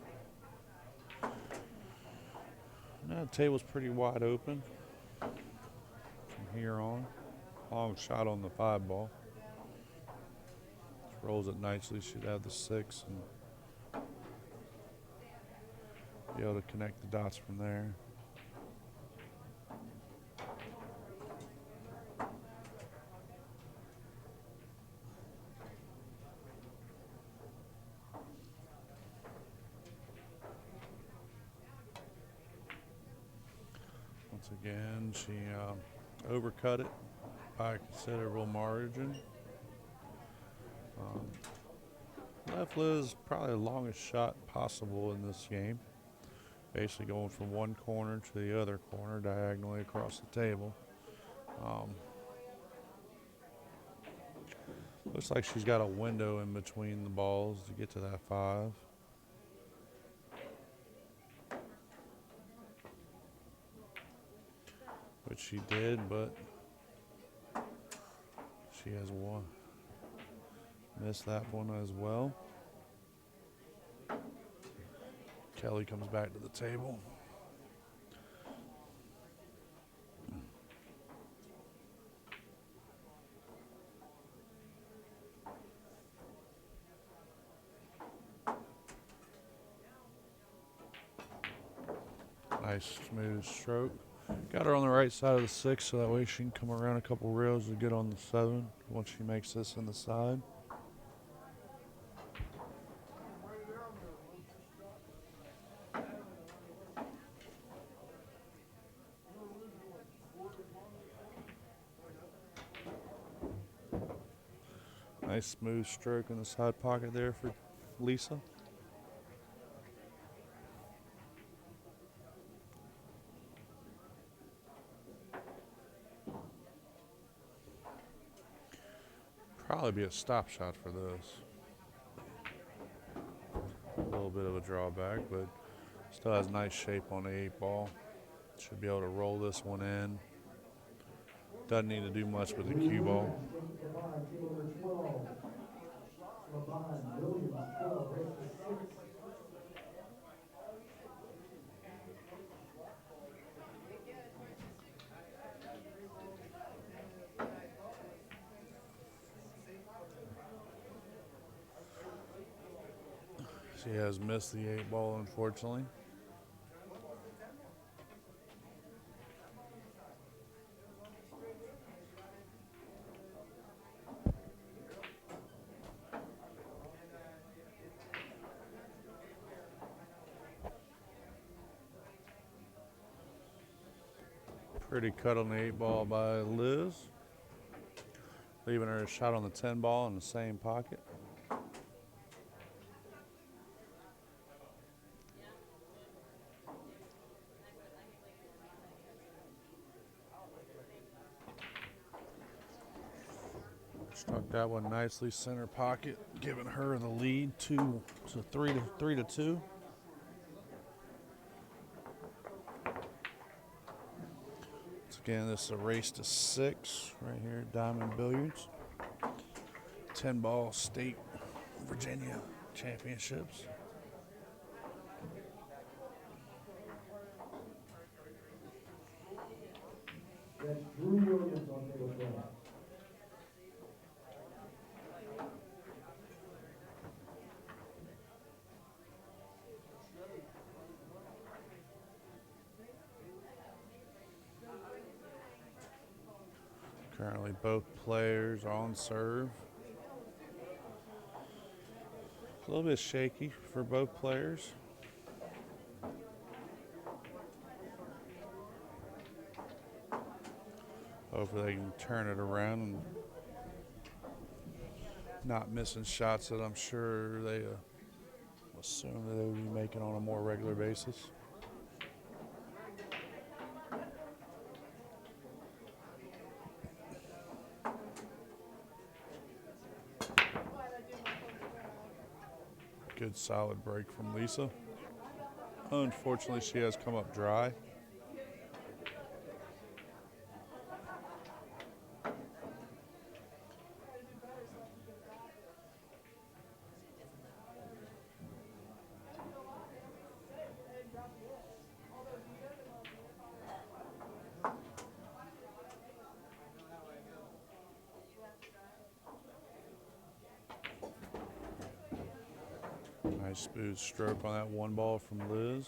Now the table's pretty wide open from here on. Long shot on the 5 ball. Just rolls it nicely. Should have the 6 and be able to connect the dots from there. Once again, she overcut it by a considerable margin. Left Liz probably the longest shot possible in this game. Basically going from one corner to the other corner diagonally across the table. Looks like she's got a window in between the balls to get to that 5. Which she did, but she has one. Missed that one as well. Kelly comes back to the table. Nice smooth stroke. Got her on the right side of the 6 so that way she can come around a couple rails to get on the 7 once she makes this in the side. Nice smooth stroke in the side pocket there for Lisa. Probably be a stop shot for this. A little bit of a drawback, but still has nice shape on the 8 ball. Should be able to roll this one in. Doesn't need to do much with the cue ball. Table number 12. LeBron Williams, 12, race to 6. She has missed the 8 ball, unfortunately. Pretty cut on the 8 ball by Liz. Leaving her a shot on the 10 ball in the same pocket. Struck that one nicely center pocket, giving her the lead 3 to 2. Again, this is a race to 6 right here at Diamond Billiards. 10 ball state Virginia championships. That's Drew Williams on table 12. Apparently both players are on serve. A little bit shaky for both players. Hopefully they can turn it around and not missing shots that I'm sure they assume that they would be making on a more regular basis. Good solid break from Lisa. Unfortunately, she has come up dry. Nice smooth stroke on that one ball from Liz.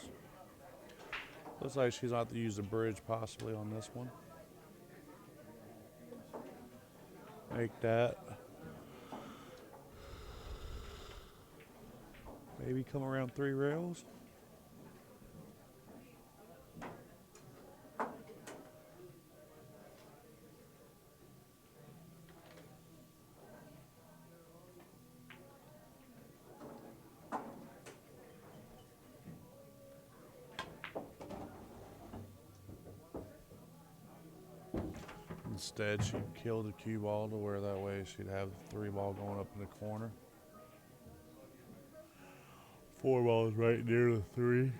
Looks like she's going to have to use the bridge possibly on this one. Make that. Maybe come around 3 rails. Instead, she'd kill the cue ball to where that way she'd have the 3 ball going up in the corner. 4 balls right near the 3.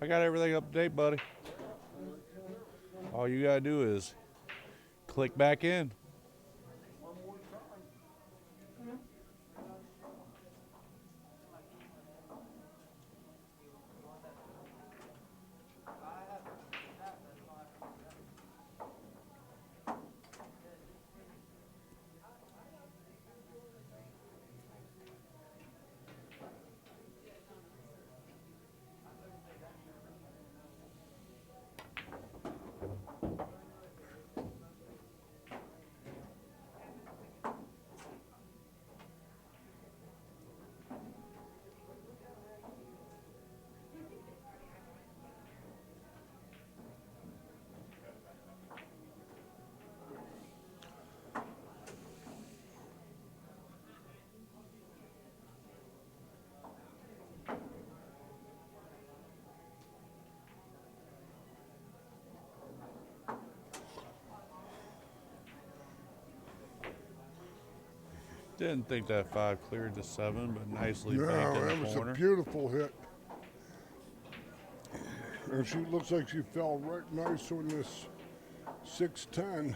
I got everything up to date, buddy. All you gotta do is click back in. Didn't think that 5 cleared the 7, but nicely No, banked in that the was corner. a beautiful hit. And she looks like she fell right nice on this 6-10.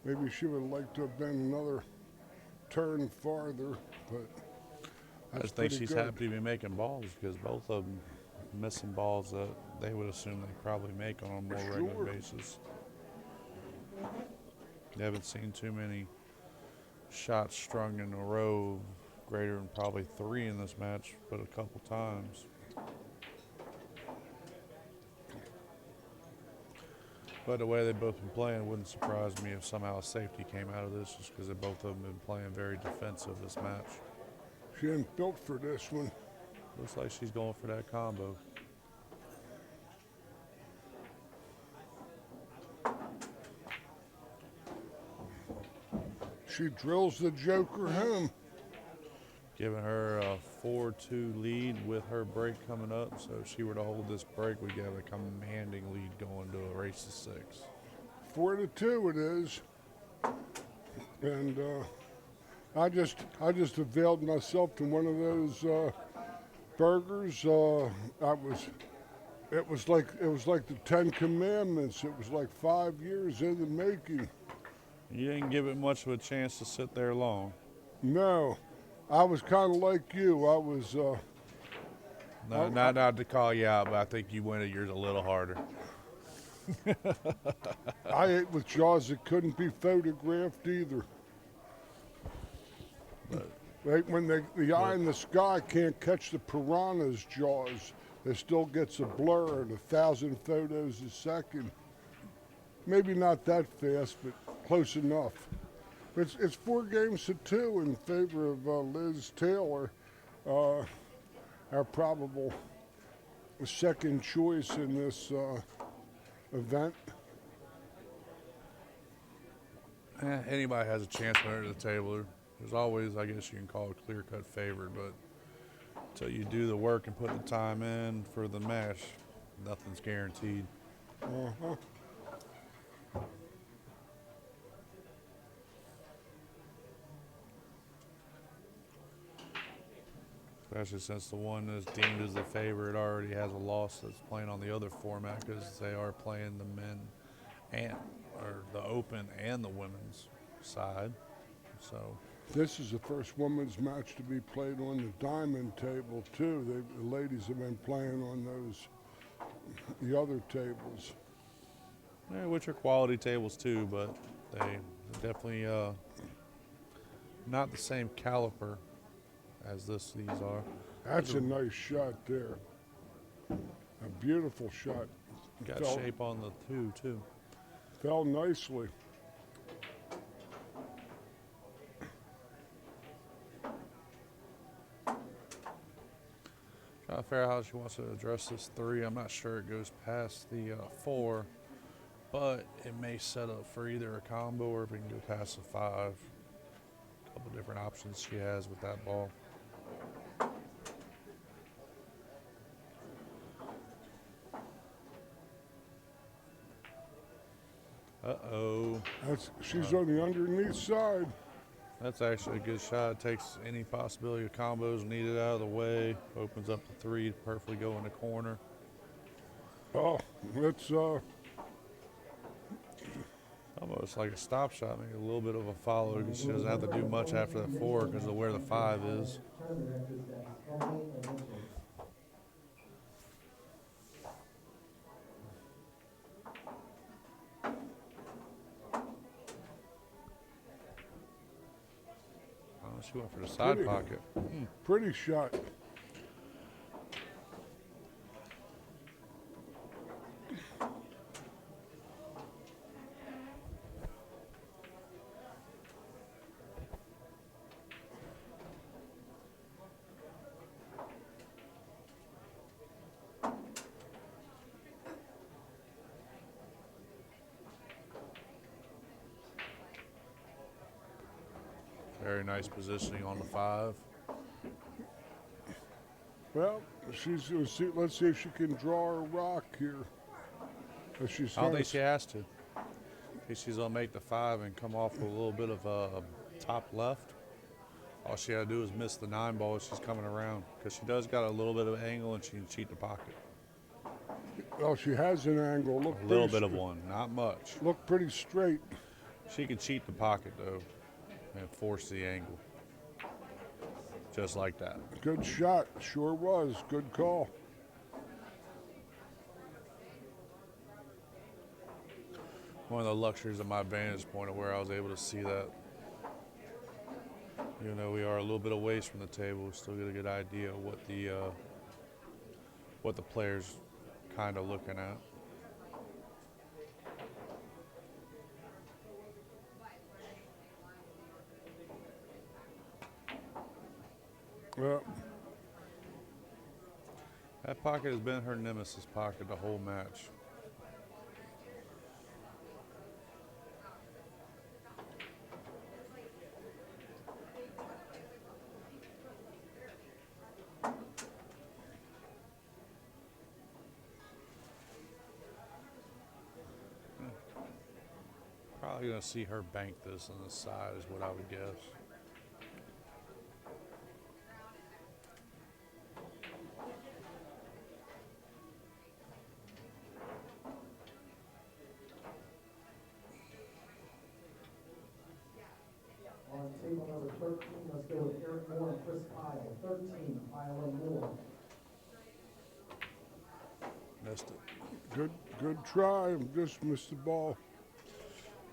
Maybe she would like to have been another turn farther, but I that's just think pretty she's good. happy to be making balls because both of them missing balls that they would assume they probably make on a more regular Sure. basis. You haven't seen too many shots strung in a row greater than probably 3 in this match, but a couple times. But the way they've both been playing, it wouldn't surprise me if somehow a safety came out of this, just because they both of them been playing very defensive this match. She ain't built for this one. Looks like she's going for that combo. She drills the joker home. Giving her a 4-2 lead with her break coming up. So if she were to hold this break, we'd have a commanding lead going to a race to 6. 4-2 it is. And I just availed myself to one of those Burgers, it was like the Ten Commandments. It was like 5 years in the making. You didn't give it much of a chance to sit there long. No, I was kind of like you. I was. No, not to call you out, but I think you went at yours a little harder. I ate with jaws that couldn't be photographed either. Like when the eye in the sky can't catch the piranha's jaws, it still gets a blur at 1,000 photos a second. Maybe not that fast, but close enough. It's 4 games to 2 in favor of Liz Taylor, our probable second choice in this event. Anybody has a chance when they're at the table. There's always, I guess you can call it a clear-cut favorite, but until you do the work and put the time in for the mash, nothing's guaranteed. Uh-huh. Especially since the one that's deemed as the favorite already has a loss that's playing on the other format because they are playing the men or the open and the women's side. So This is the first women's match to be played on the diamond table too. The ladies have been playing on the other tables. yeah, which are quality tables too, but they definitely not the same caliber as these are. That's a nice shot there. A beautiful shot. Got Fell- shape on the two too. Fell nicely. Trying to figure out how she wants to address this 3. I'm not sure it goes past the 4, but it may set up for either a combo or if we can go past the 5. A couple different options she has with that ball. Uh-oh. She's on the underneath side. That's actually a good shot. Takes any possibility of combos needed out of the way. Opens up the 3 to perfectly go in the corner. Oh, it's Almost like a stop shot, maybe a little bit of a follow because she doesn't have to do much after the 4 because of where the 5 is. Oh, she went for the side Pretty. pocket. pretty shot. Very nice positioning on the 5. Well, let's see if she can draw a rock here. I don't think she has to. I think she's going to make the 5 and come off with a little bit of a top left. All she got to do is miss the 9 ball as she's coming around because she does got a little bit of angle and she can cheat the pocket. Well, she has an angle. A little bit of one, not much. Look pretty straight. She can cheat the pocket though and force the angle. Just like that. Good shot. Sure was. Good call. One of the luxuries of my vantage point of where I was able to see that. Even though we are a little bit away from the table, we still get a good idea of what the players kind of looking at. Yeah. That pocket has been her nemesis pocket the whole match. Probably going to see her bank this on the side is what I would guess. 13, let's go with Eric Moore and Chris Kyle. 13, Kyle and Moore. Missed it. Good try. Just missed the ball.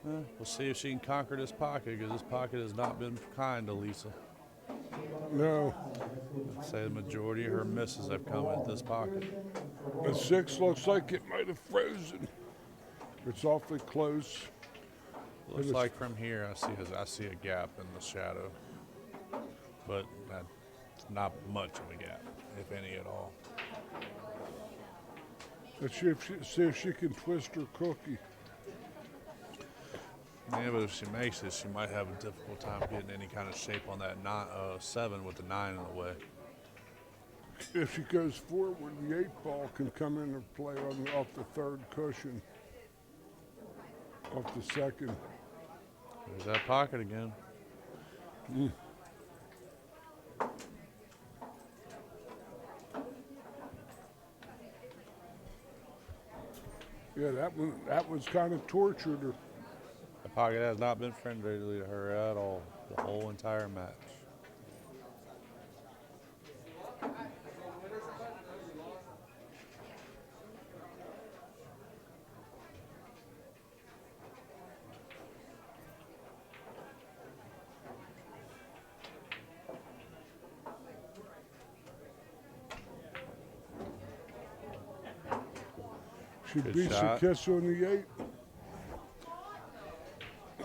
We'll see if she can conquer this pocket, because this pocket has not been kind to Lisa. No. I'd say the majority of her misses have come at this pocket. The 6 looks like it might have frozen. It's awfully close. Looks like from here I see a gap in the shadow, but not much of a gap, if any at all. Let's see if she can twist her cookie. Yeah, but if she makes it, she might have a difficult time getting any kind of shape on that 7 with the 9 in the way. If she goes forward, the 8 ball can come into play off the 3rd cushion, off the 2nd. There's that pocket again. Yeah, that was kind of tortured her. The pocket has not been friendly to her at all, the whole entire match. She Good beats shot. the kiss on the 8.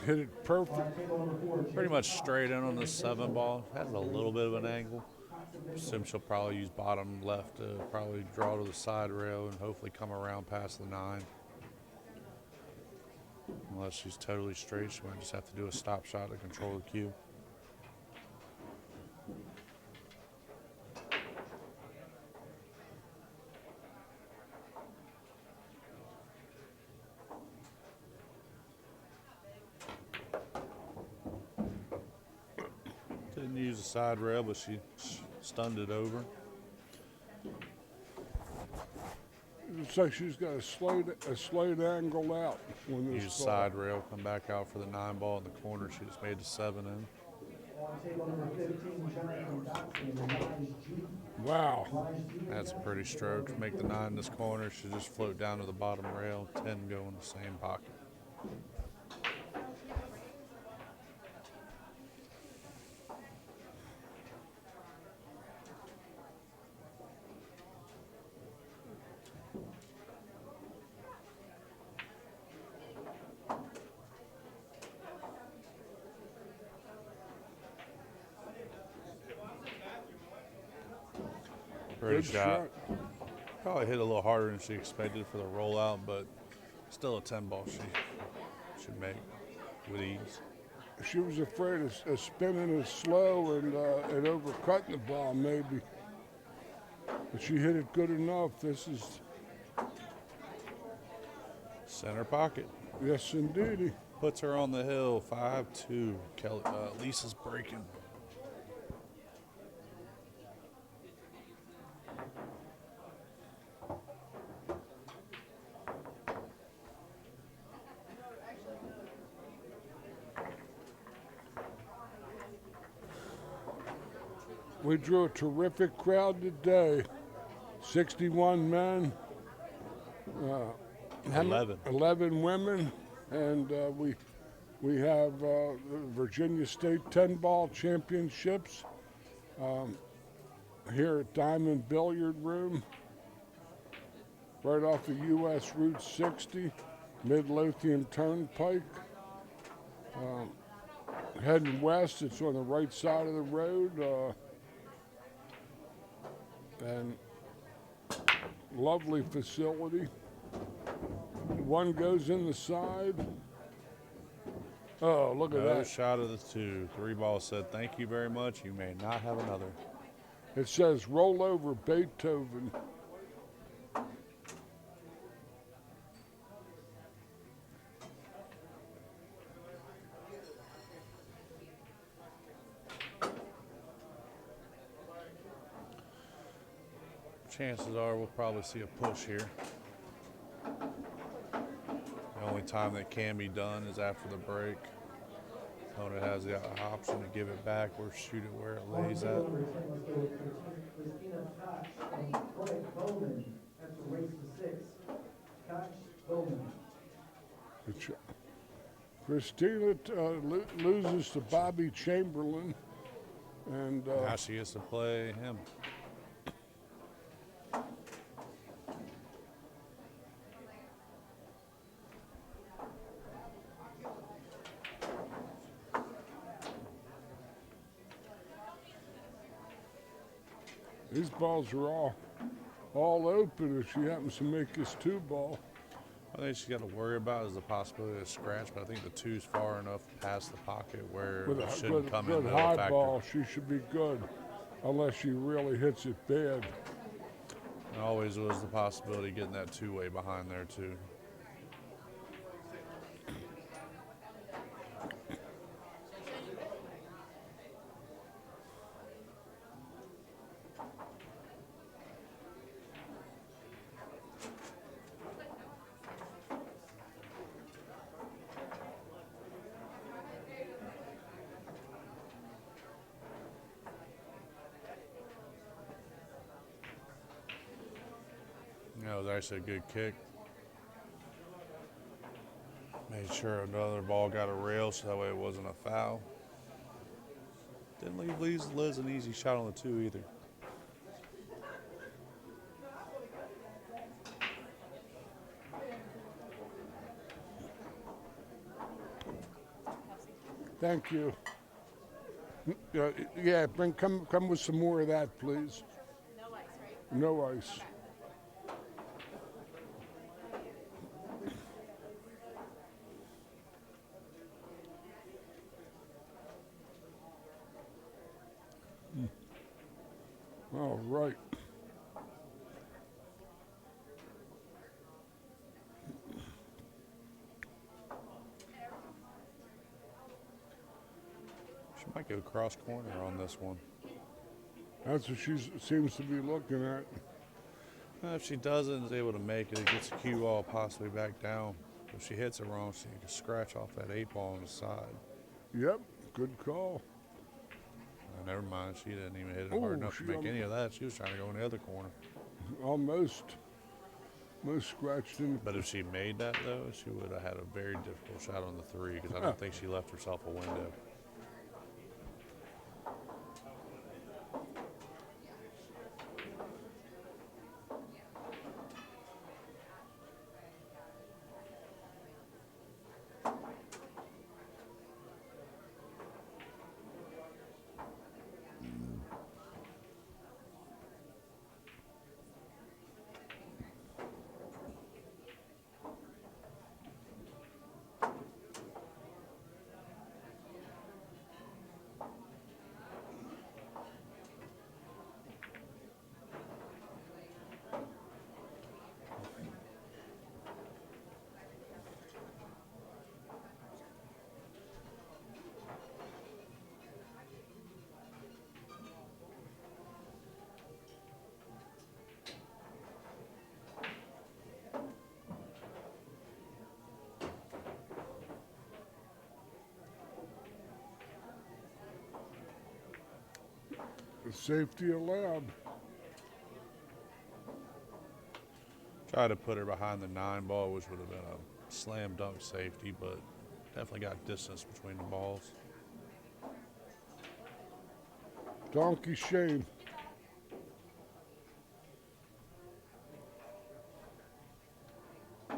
Hit it perfect. Pretty much straight in on the 7 ball. Has a little bit of an angle. Assume she'll probably use bottom left to probably draw to the side rail and hopefully come around past the 9. Unless she's totally straight, she might just have to do a stop shot to control the cue. Didn't use the side rail, but she stunned it over. Looks like she's got a slight angle out when this Use ball. side rail, come back out for the 9 ball in the corner. She just made the 7 in. On table number 15, Jonathan Dotson and Ryan G. Wow. That's a pretty stroke. Make the 9 in this corner. She just float down to the bottom rail. 10 go in the same pocket. Pretty Good shot. Probably hit a little harder than she expected for the rollout, but still a 10 ball she should make with ease. She was afraid of spinning it slow and overcutting the ball maybe. But she hit it good enough. This is, Center pocket. yes indeedy. Puts her on the hill, 5-2. Kelly, Lisa's breaking. We drew a terrific crowd today. 61 men, 11 women, and we have the Virginia State 10-ball championships here at Diamond Billiard Room, right off of U.S. Route 60, Midlothian Turnpike. Heading west, it's on the right side of the road. And lovely facility. One goes in the side. Oh, look at No that. shot of the 2. 3 ball said, "Thank you very much. You may not have another." It says roll over Beethoven. Chances are we'll probably see a push here. The only time that can be done is after the break. opponent has the option to give it back or shoot it where it On lays table at. number 10, let's go with Christina Koch and Craig Bowman. That's a race to 6. Koch, Bowman. Which, Christina loses to Bobby Chamberlain, and Now she gets to play him. these balls are all open if she happens to make this 2-ball. I think she's got to worry about is the possibility of scratch, but I think the 2's far enough past the pocket where With it a shouldn't come good into a high factor. ball, she should be good, unless she really hits it bad. And always was the possibility of getting that 2-way behind there too. That was actually a good kick. Made sure another ball got a rail so that way it wasn't a foul. Didn't leave Liz an easy shot on the 2 either. Thank you. Yeah, come with some more of that, please. No ice, right? No ice. All right. She might go cross corner on this one. That's what she seems to be looking at. If she doesn't, is able to make it, it gets a cue ball possibly back down. If she hits it wrong, she can scratch off that 8-ball on the side. Yep, good call. Never mind, she didn't even hit it Ooh, hard enough to she make any of that. She was trying to go in the other corner. Almost scratched in. But if she made that, though, she would have had a very difficult shot on the 3 because I don't think she left herself a window. Safety allowed. Tried to put her behind the 9-ball, which would have been a slam dunk safety, but definitely got distance between the balls. Donkey shame. If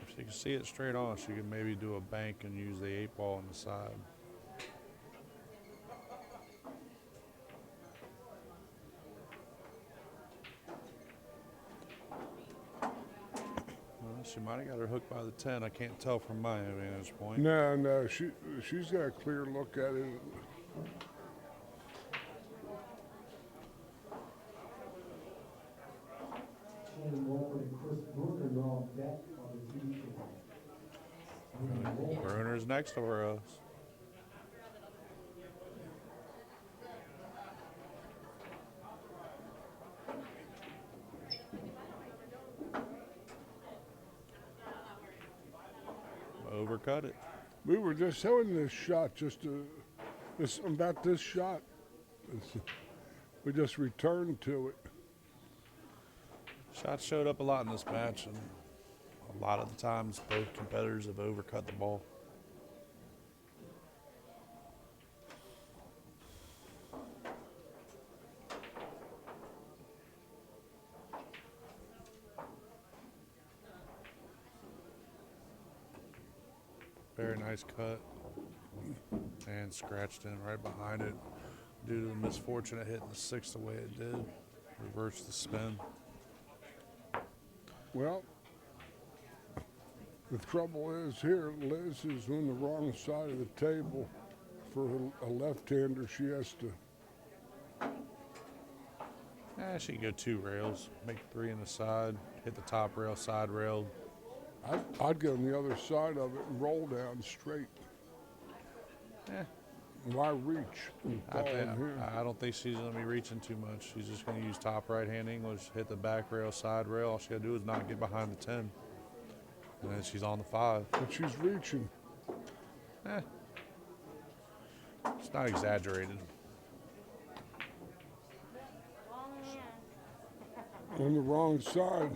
she can see it straight on, she could maybe do a bank and use the 8-ball on the side. She might have got her hooked by the 10. I can't tell from my vantage point. No, she's got a clear look at it. Shannon Wolford and Chris Brooker are on deck on the TV show. Bruner's next to us. Overcut it. We were just showing this shot, about this shot. We just returned to it. Shots showed up a lot in this match, and a lot of the times both competitors have overcut the ball. Very nice cut, and scratched in right behind it due to the misfortune of hitting the 6 the way it did. Reversed the spin. Well, the trouble is here, Liz is on the wrong side of the table. For a left-hander, she has to. She can go 2 rails, make 3 in the side, hit the top rail, side rail. I'd go on the other side of it and roll down straight. Eh, Why reach? I don't think she's going to be reaching too much. She's just going to use top right-hand English, hit the back rail, side rail. All she got to do is not get behind the 10. And then she's on the 5. But she's reaching. It's not exaggerated. On the wrong side.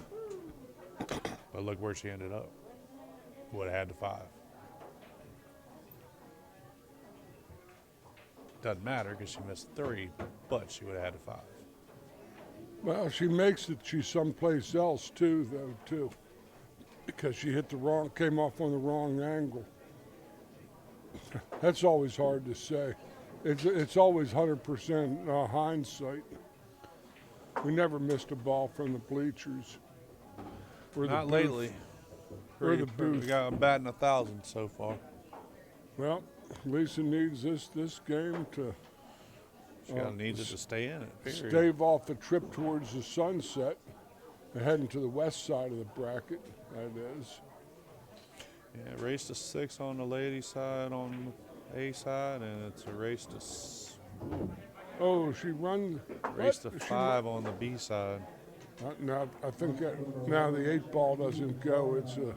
But look where she ended up. Would have had the 5. Doesn't matter because she missed 3, but she would have had the 5. Well, she makes it. She's someplace else too, because she hit came off on the wrong angle. That's always hard to say. It's always 100% hindsight. We never missed a ball from the bleachers. Or Not the lately. Or the booth. We got batting 1,000 so far. Well, Lisa needs this game to She needs it to stay in it. Period. stave off the trip towards the sunset and heading to the west side of the bracket, that is. Yeah, race to 6 on the lady side, on the A side, and it's a race to Oh, she run. race to what? 5 on the B side. Now, I think that now the 8 ball doesn't go. It's a.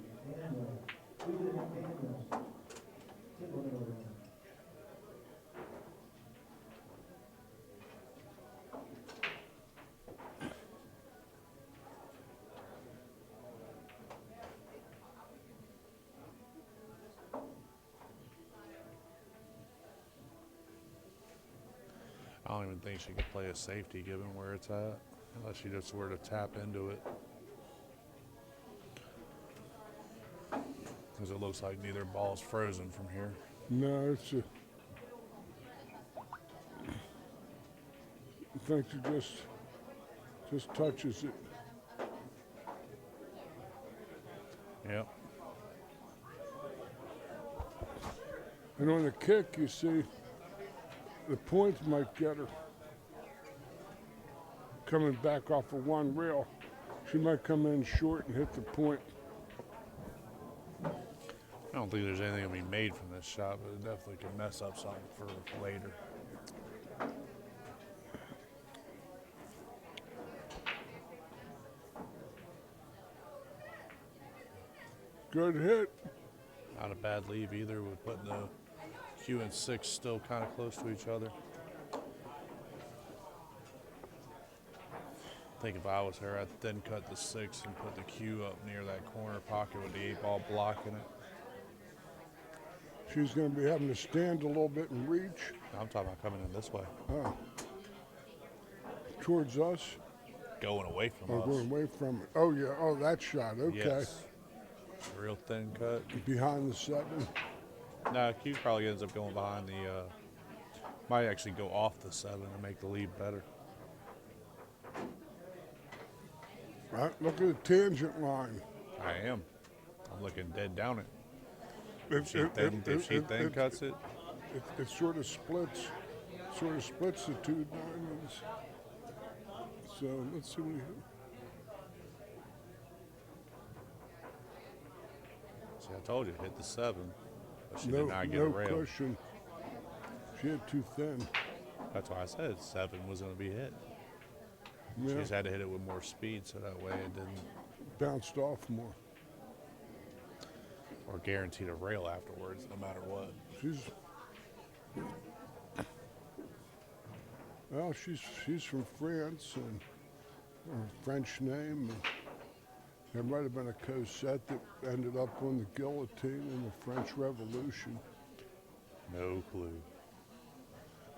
I don't even think she could play a safety given where it's at, unless she just were to tap into it. Because it looks like neither ball's frozen from here. No, it's a. I think she just touches it. Yep. And on the kick, you see, the points might get her. Coming back off of one rail, she might come in short and hit the point. I don't think there's anything to be made from this shot, but it definitely could mess up something for later. Good hit. Not a bad leave either, with putting the Q and 6 still kind of close to each other. I think if I was her, I'd then cut the 6 and put the Q up near that corner pocket with the 8 ball blocking it. She's going to be having to stand a little bit and reach. I'm talking about coming in this way. Towards us. Going away from Or us. going away from it. Oh, yeah. Oh, that shot. Okay. Yes. Real thin cut. Behind the 7. No, Q probably ends up going behind the, might actually go off the 7 and make the lead better. Right, look at the tangent line. I am. I'm looking dead down it. If If she then cuts it, it sort of splits the 2 diamonds. So let's see what he hit. see, I told you, hit the 7, but she did not get a No rail. cushion. She hit too thin. That's why I said 7 was going to be hit. She Yeah, just had to hit it with more speed, so that way it didn't. bounced off more. or guaranteed a rail afterwards, no matter what. She's from France, and her French name. And there might have been a Cossette that ended up on the guillotine in the French Revolution. No clue.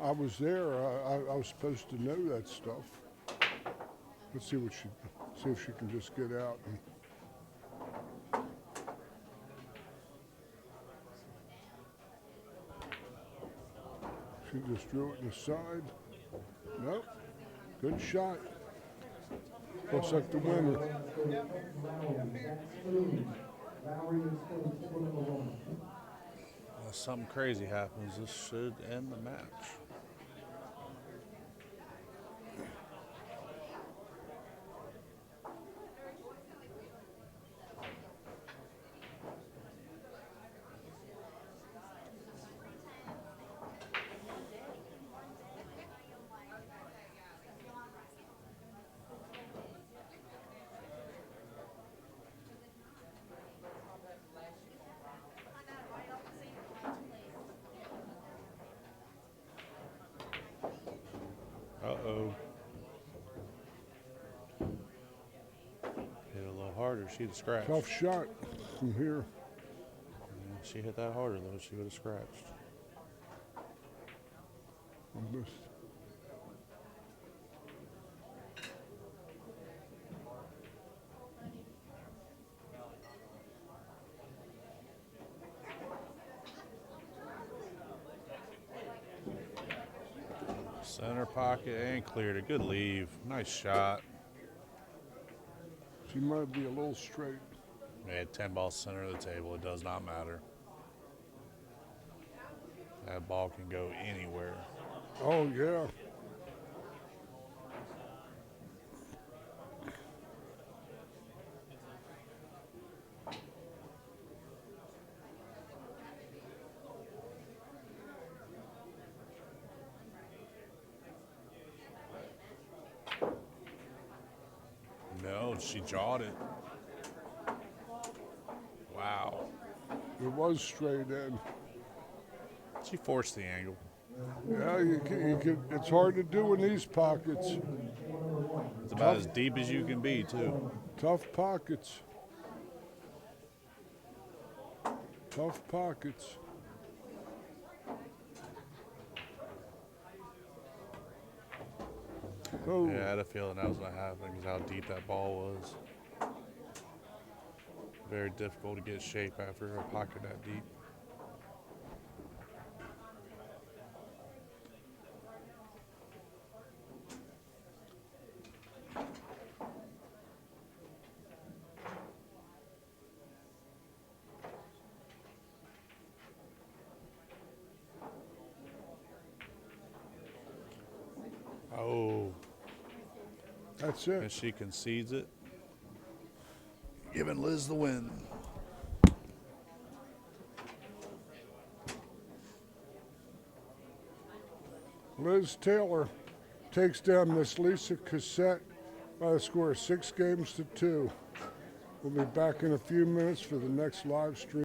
I was there. I was supposed to know that stuff. Let's see if she can just get out. She just drew it in the side. Nope. Good shot. Looks like the winner. Unless something crazy happens, this should end the match. Uh-oh. Hit a little harder, she'd have scratched. Tough shot from here. Yeah, she hit that harder, though, she would have scratched. Almost. Center pocket and cleared a good leave. Nice shot. She might be a little straight. Yeah, 10 ball center of the table. It does not matter. That ball can go anywhere. Oh, yeah. No, she jawed it. Wow. It was straight in. She forced the angle. Yeah, it's hard to do in these pockets. It's about as deep as you can be, too. Tough pockets. Tough pockets. Oh, Yeah, I had a feeling that was going to happen because how deep that ball was. Very difficult to get shape after a pocket that deep. Oh, that's and it. she concedes it, giving Liz the win. Liz Taylor takes down Miss Lisa Cossette by a score of 6 games to 2. We'll be back in a few minutes for the next live stream.